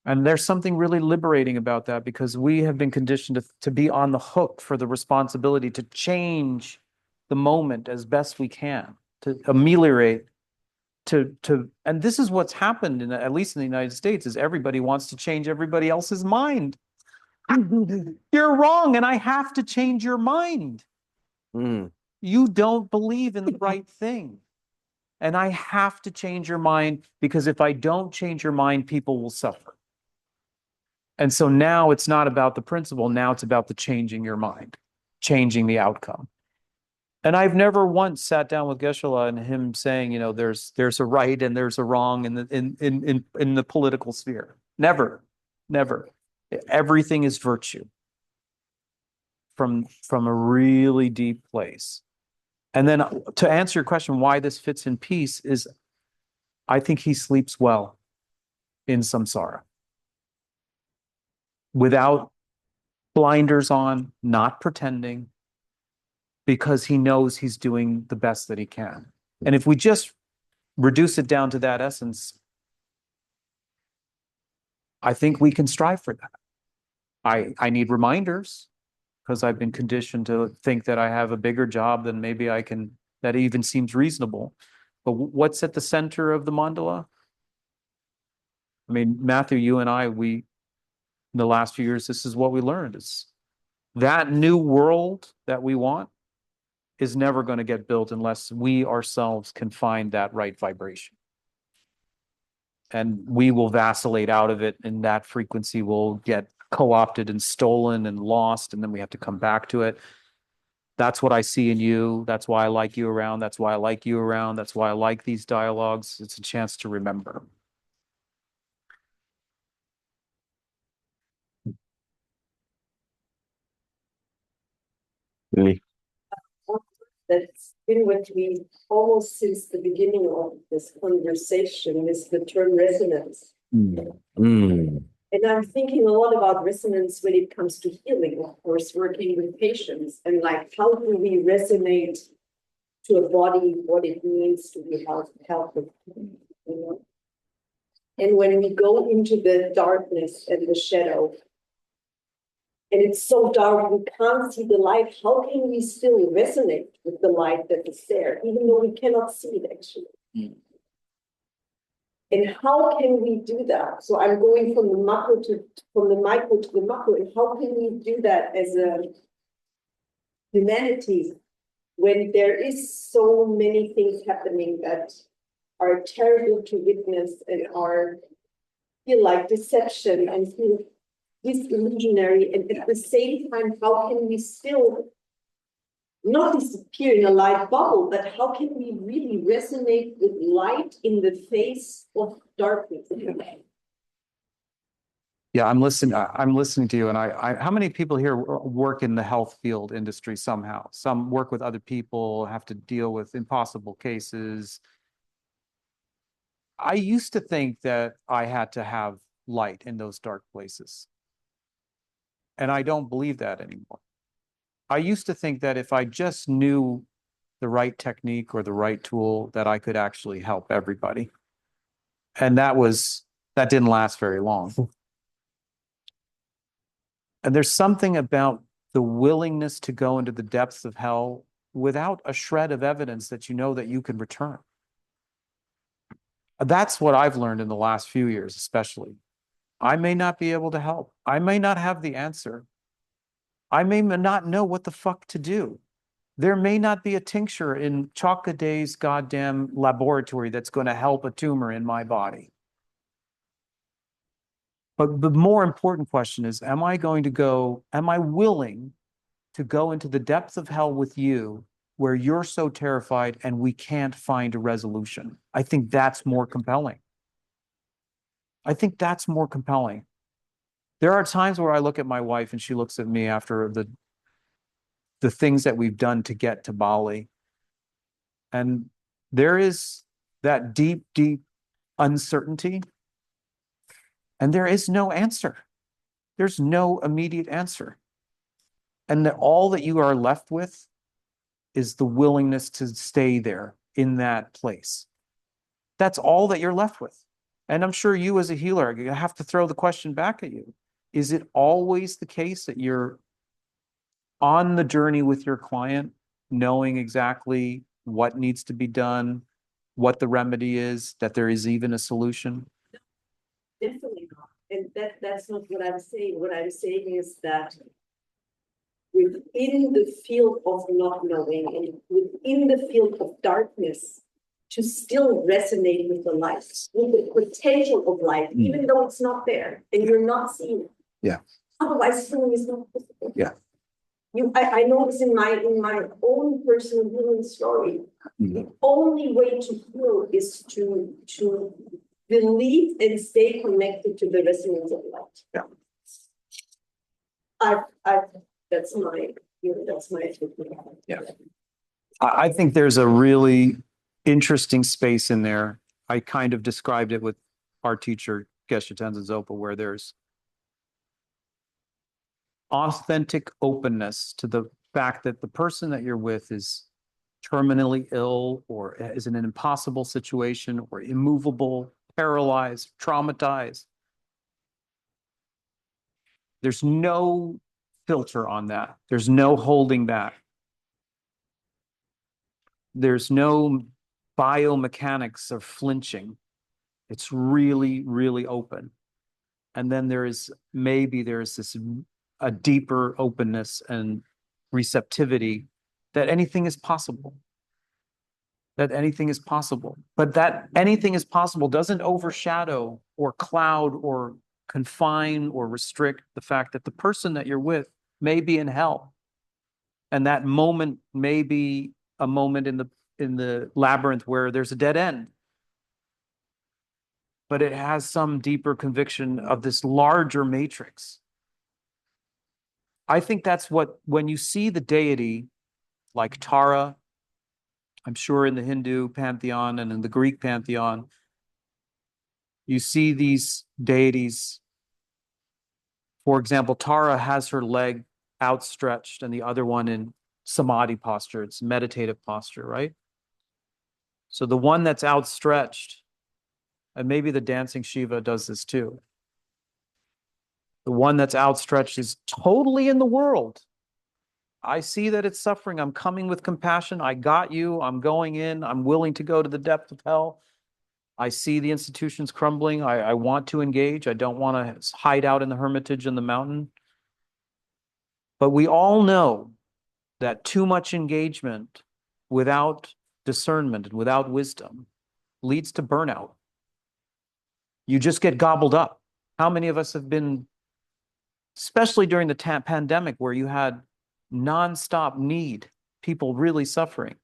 And there's something really liberating about that, because we have been conditioned to be on the hook for the responsibility to change the moment as best we can, to ameliorate, and this is what's happened, at least in the United States, is everybody wants to change everybody else's mind. You're wrong, and I have to change your mind. You don't believe in the right thing, and I have to change your mind, because if I don't change your mind, people will suffer. And so now it's not about the principle, now it's about the changing your mind, changing the outcome. And I've never once sat down with Geshe-la and him saying, there's a right and there's a wrong in the political sphere. Never. Everything is virtue from a really deep place. And then to answer your question, why this fits in peace, is I think he sleeps well in samsara, without blinders on, not pretending, because he knows he's doing the best that he can. And if we just reduce it down to that essence, I think we can strive for that. I need reminders, because I've been conditioned to think that I have a bigger job than maybe I can, that even seems reasonable. But what's at the center of the mandala? I mean, Matthew, you and I, in the last few years, this is what we learned. Is that new world that we want is never going to get built unless we ourselves can find that right vibration. And we will vacillate out of it, and that frequency will get co-opted and stolen and lost, and then we have to come back to it. That's what I see in you. That's why I like you around. That's why I like you around. That's why I like these dialogues. It's a chance to remember. Really? That's been with me almost since the beginning of this conversation, is the term resonance. And I'm thinking a lot about resonance when it comes to healing, of course, working with patients, and like, how do we resonate to a body what it means to be healthy, And when we go into the darkness and the shadow, and it's so dark, we can't see the light, how can we still resonate with the light that is there, even though we cannot see it actually? And how can we do that? So I'm going from the micro to the macro, and how can we do that as a humanity when there is so many things happening that are terrible to witness and feel like deception and feel disillusionary, and at the same time, how can we still not disappear in a light bubble, but how can we really resonate with light in the face of darkness? Yeah, I'm listening. I'm listening to you, and how many people here work in the health field industry somehow? Some work with other people, have to deal with impossible cases. I used to think that I had to have light in those dark places, and I don't believe that anymore. I used to think that if I just knew the right technique or the right tool, that I could actually help everybody, and that didn't last very long. And there's something about the willingness to go into the depths of hell without a shred of evidence that you know that you can return. That's what I've learned in the last few years, especially. I may not be able to help. I may not have the answer. I may not know what the fuck to do. There may not be a tincture in Tjok Gde's goddamn laboratory that's going to help a tumor in my body. But the more important question is, am I willing to go into the depths of hell with you where you're so terrified and we can't find a resolution? I think that's more compelling. I think that's more compelling. There are times where I look at my wife and she looks at me after the things that we've done to get to Bali. And there is that deep, deep uncertainty. And there is no answer. There's no immediate answer. And all that you are left with is the willingness to stay there in that place. That's all that you're left with. And I'm sure you as a healer, I have to throw the question back at you. Is it always the case that you're on the journey with your client, knowing exactly what needs to be done, what the remedy is, that there is even a solution? Definitely not. And that's not what I'm saying. What I'm saying is that within the field of not knowing and within the field of darkness, to still resonate with the light, with the potential of light, even though it's not there and you're not seeing it. Yeah. Otherwise, healing is not possible. Yeah. I know this in my own personal healing story. The only way to heal is to believe and stay connected to the resonance of light. Yeah. That's my Yeah. I think there's a really interesting space in there. I kind of described it with our teacher, Geshe Tenzin Zopa, where there's authentic openness to the fact that the person that you're with is terminally ill or is in an impossible situation or immovable, paralyzed, traumatized. There's no filter on that. There's no holding back. There's no biomechanics of flinching. It's really, really open. And then there's a deeper openness and receptivity that anything is possible. That anything is possible. But that anything is possible doesn't overshadow or cloud or confine or restrict the fact that the person that you're with may be in hell. And that moment may be a moment in the labyrinth where there's a dead end. But it has some deeper conviction of this larger matrix. I think that's when you see the deity like Tara, I'm sure in the Hindu pantheon and in the Greek pantheon, you see these deities. For example, Tara has her leg outstretched and the other one in samadhi posture. It's meditative posture, right? So the one that's outstretched, and maybe the dancing Shiva does this too. The one that's outstretched is totally in the world. I see that it's suffering. I'm coming with compassion. I got you. I'm going in. I'm willing to go to the depth of hell. I see the institutions crumbling. I want to engage. I don't want to hide out in the hermitage in the mountain. But we all know that too much engagement without discernment and without wisdom leads to burnout. You just get gobbled up. How many of us have been, especially during the pandemic where you had nonstop need, people really suffering?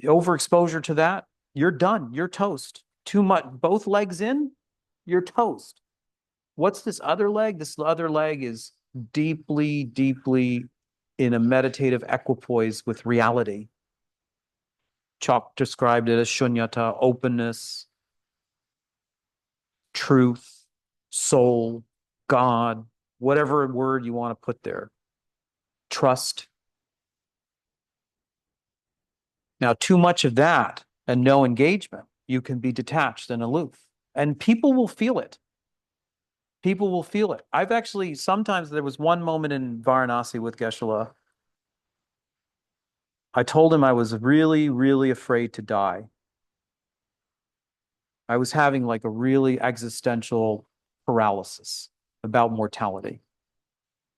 Overexposure to that, you're done. You're toast. Too much, both legs in, you're toast. what's this other leg? This other leg is deeply, deeply in a meditative equipoise with reality. Tjok described it as shunyata, openness, truth, soul, God, whatever word you want to put there. Trust. Now, too much of that and no engagement, you can be detached and aloof. And people will feel it. People will feel it. I've actually, sometimes there was one moment in Varanasi with Geshe-la. I told him I was really, really afraid to die. I was having like a really existential paralysis about mortality.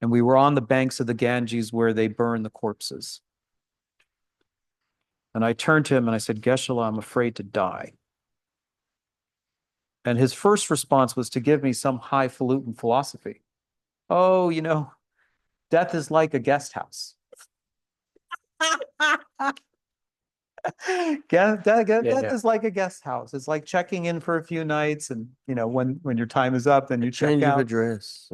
And we were on the banks of the Ganges where they burn the corpses. And I turned to him and I said, Geshe-la, I'm afraid to die. And his first response was to give me some highfalutin philosophy. Oh, you know, death is like a guest house. Death is like a guest house. It's like checking in for a few nights, and you know, when your time is up, then you check Change of out. address.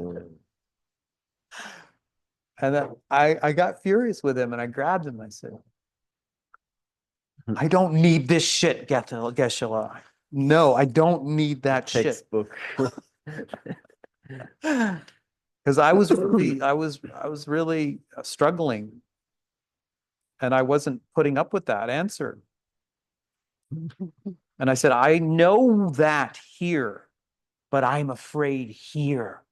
And then I got furious with him and I grabbed him and I said, I don't need this shit, Geshe-la. No, I don't need that shit. Textbook. Because I was really struggling, and I wasn't putting up with that answer. And I said, I know that here, but I'm afraid here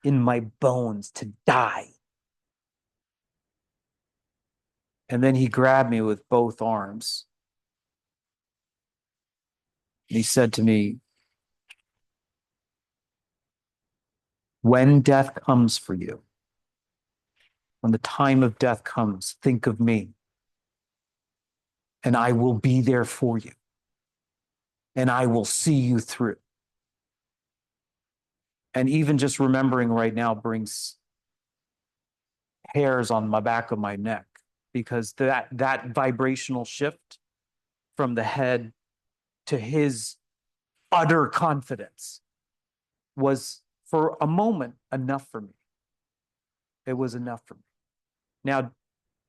in my bones to die. And then he grabbed me with both arms. And he said to me, when death comes for you, when the time of death comes, think of me, and I will be there for you, and I will see you through. And even just remembering right now brings hairs on my back of my neck, because that vibrational shift from the head to his utter confidence was, for a moment, enough for me. It was enough for me. Now,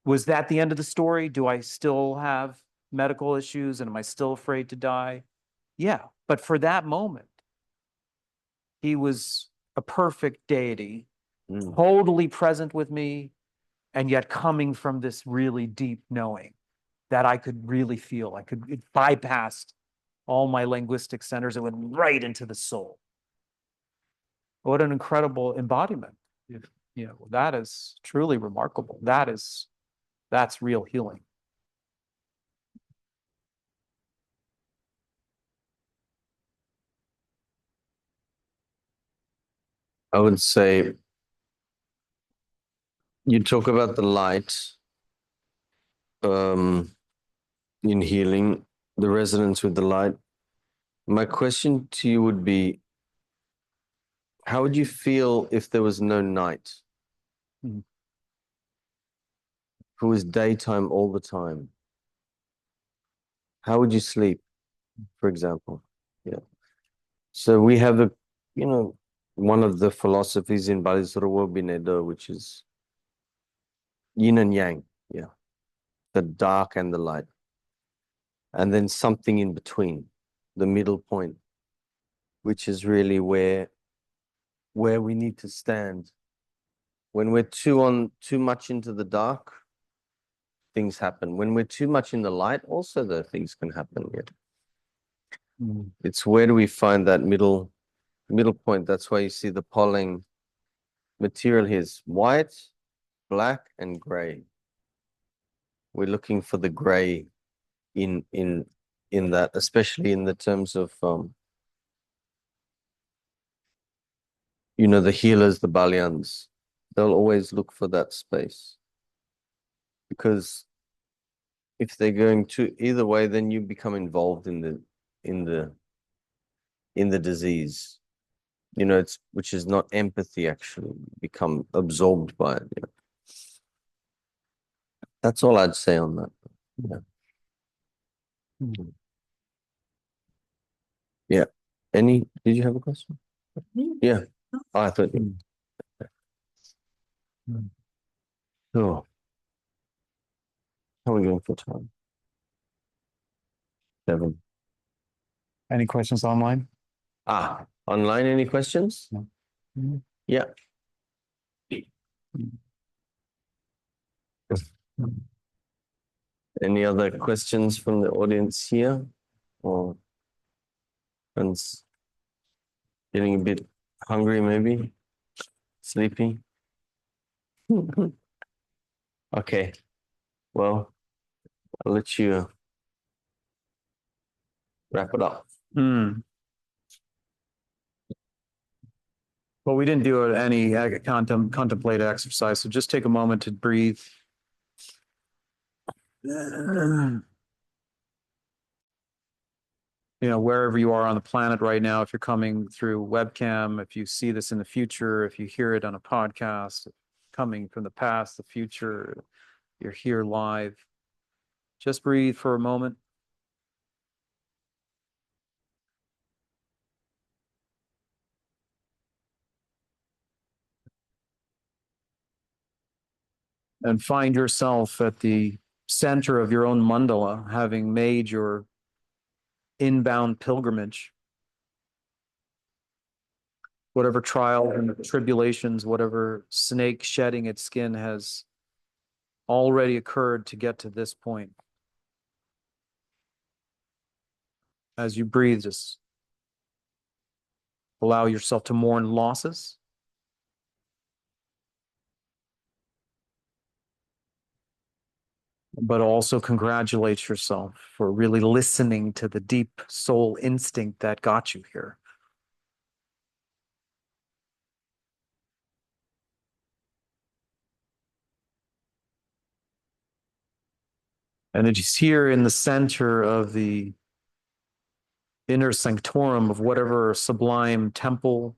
was that the end of the story? Do I still have medical issues and am I still afraid to die? Yeah, but for that moment, he was a perfect deity, totally present with me, and yet coming from this really deep knowing that I could really feel. It bypassed all my linguistic centers. It went right into the soul. What an incredible embodiment. You know, that is truly remarkable. That's real healing. I would say you talk about the light in healing, the resonance with the light. My question to you would be, how would you feel if there was no night? If it was daytime all the time? How would you sleep, for example? Yeah. So we have one of the philosophies in Bali, which is yin and yang. Yeah. The dark and the light. And then something in between, the middle point, which is really where we need to stand. When we're too much into the dark, things happen. When we're too much in the light, also the things can happen. Yeah. It's where do we find that middle point? That's why you see the polling material here is white, black, and gray. We're looking for the gray in that, especially in the terms of the healers, the Balyans. They'll always look for that space, because if they're going to either way, then you become involved in the disease. Which is not empathy, actually. Become absorbed by it. Yeah. That's all I'd say on that. Yeah. Yeah. Did you have a question? Yeah. Yeah. I thought. Oh, how are we going for time? 7. Any questions online? Online, any questions? No. Yeah. Any other questions from the audience here? Or friends getting a bit hungry, maybe? Sleepy? Okay. Well, I'll let you wrap it up. Well, we didn't do any contemplative exercise, so just take a moment to breathe. Wherever you are on the planet right now, if you're coming through webcam, if you see this in the future, if you hear it on a podcast, coming from the past, the future, you're here live. Just breathe for a moment. And find yourself at the center of your own mandala, having made your inbound pilgrimage. Whatever trials and tribulations, whatever snake shedding its skin has already occurred to get to this point. As you breathe, just allow yourself to mourn losses. But also congratulate yourself for really listening to the deep soul instinct that got you here. And it is here in the center of the inner sanctorum of whatever sublime temple,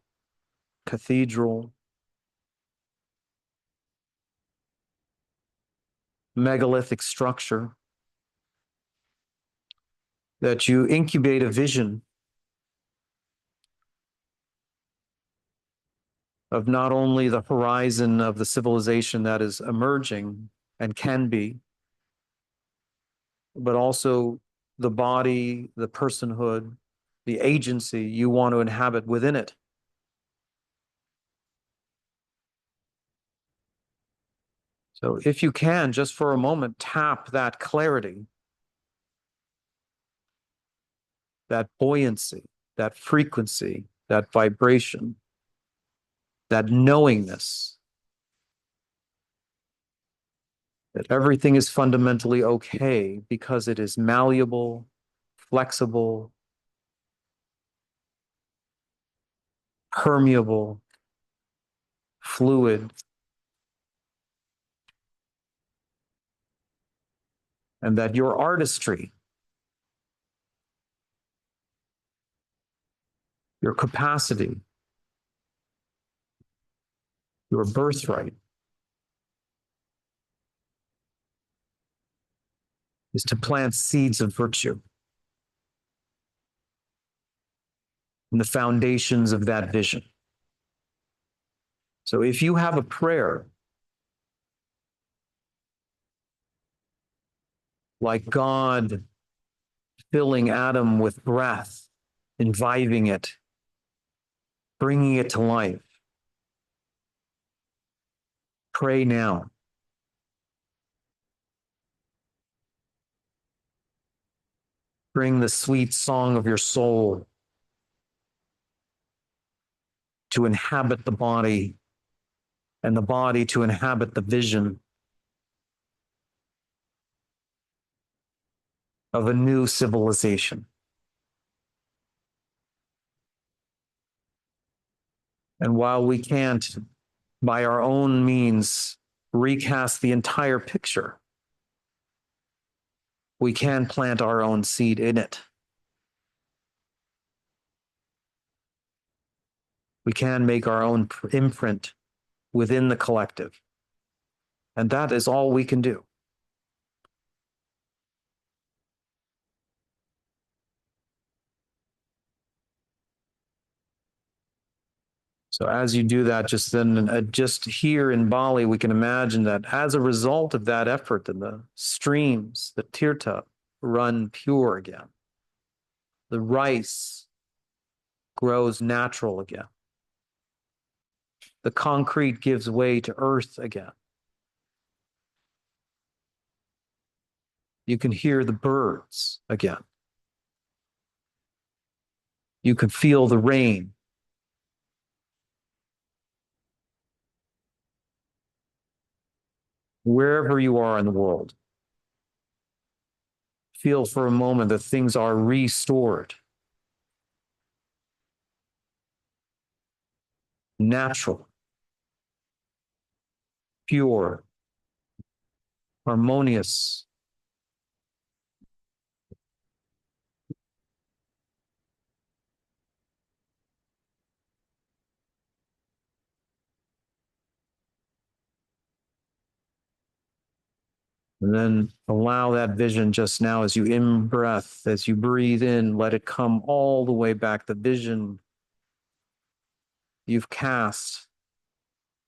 cathedral, megalithic structure, that you incubate a vision of not only the horizon of the civilization that is emerging and can be, but also the body, the personhood, the agency you want to inhabit within it. So if you can, just for a moment, tap that clarity, that buoyancy, that frequency, that vibration, that knowingness that everything is fundamentally okay because it is malleable, flexible, permeable, fluid, and that your artistry, your capacity, your birthright is to plant seeds of virtue in the foundations of that vision. So if you have a prayer like God filling Adam with breath, inviving it, bringing it to life, pray now. Bring the sweet song of your soul to inhabit the body and the body to inhabit the vision of a new civilization. And while we can't, by our own means, recast the entire picture, we can plant our own seed in it. We can make our own imprint within the collective. And that is all we can do. So as you do that, just then, just here in Bali, we can imagine that as a result of that effort, then the streams, the tirtha, run pure again. The rice grows natural again. The concrete gives way to earth again. You can hear the birds again. You can feel the rain. Wherever you are in the world, feel for a moment that things are restored. Natural, pure, harmonious. And then allow that vision just now as you in-breath, as you breathe in, let it come all the way back. The vision you've cast,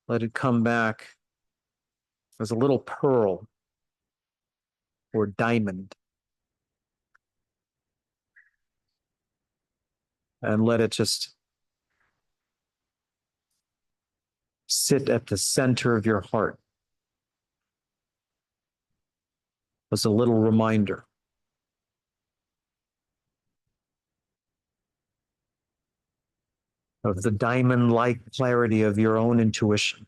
let it come back as a little pearl or diamond. And let it just sit at the center of your heart as a little reminder. Of the diamond-like clarity of your own intuition.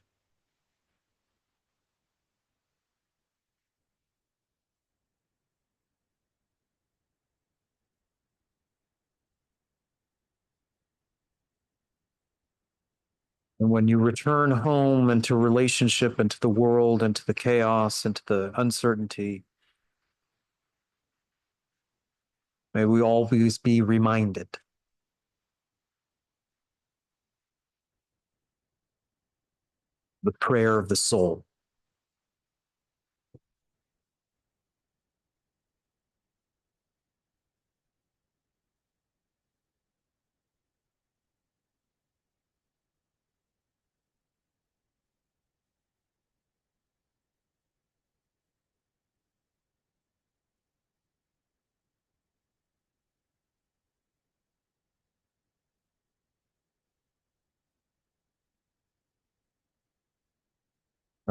And when you return home into relationship, into the world, into the chaos, into the uncertainty, may we always be reminded the prayer of the soul.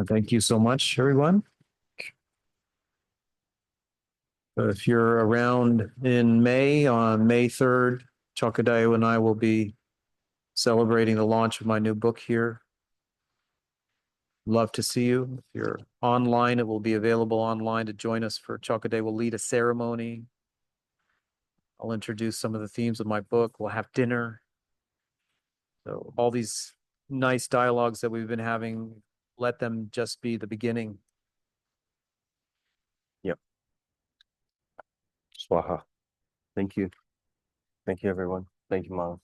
Thank you so much, everyone. If you're around in May, on May 3rd, Tjok Gde and I will be celebrating the launch of my new book here. Love to see you. If you're online, it will be available online to join us for Tjok Gde. We'll lead a ceremony. I'll introduce some of the themes of my book. We'll have dinner. So all these nice dialogues that we've been having, let them just be the beginning. Yep. Swaha. Thank you. Thank you, everyone. Thank you, Mom.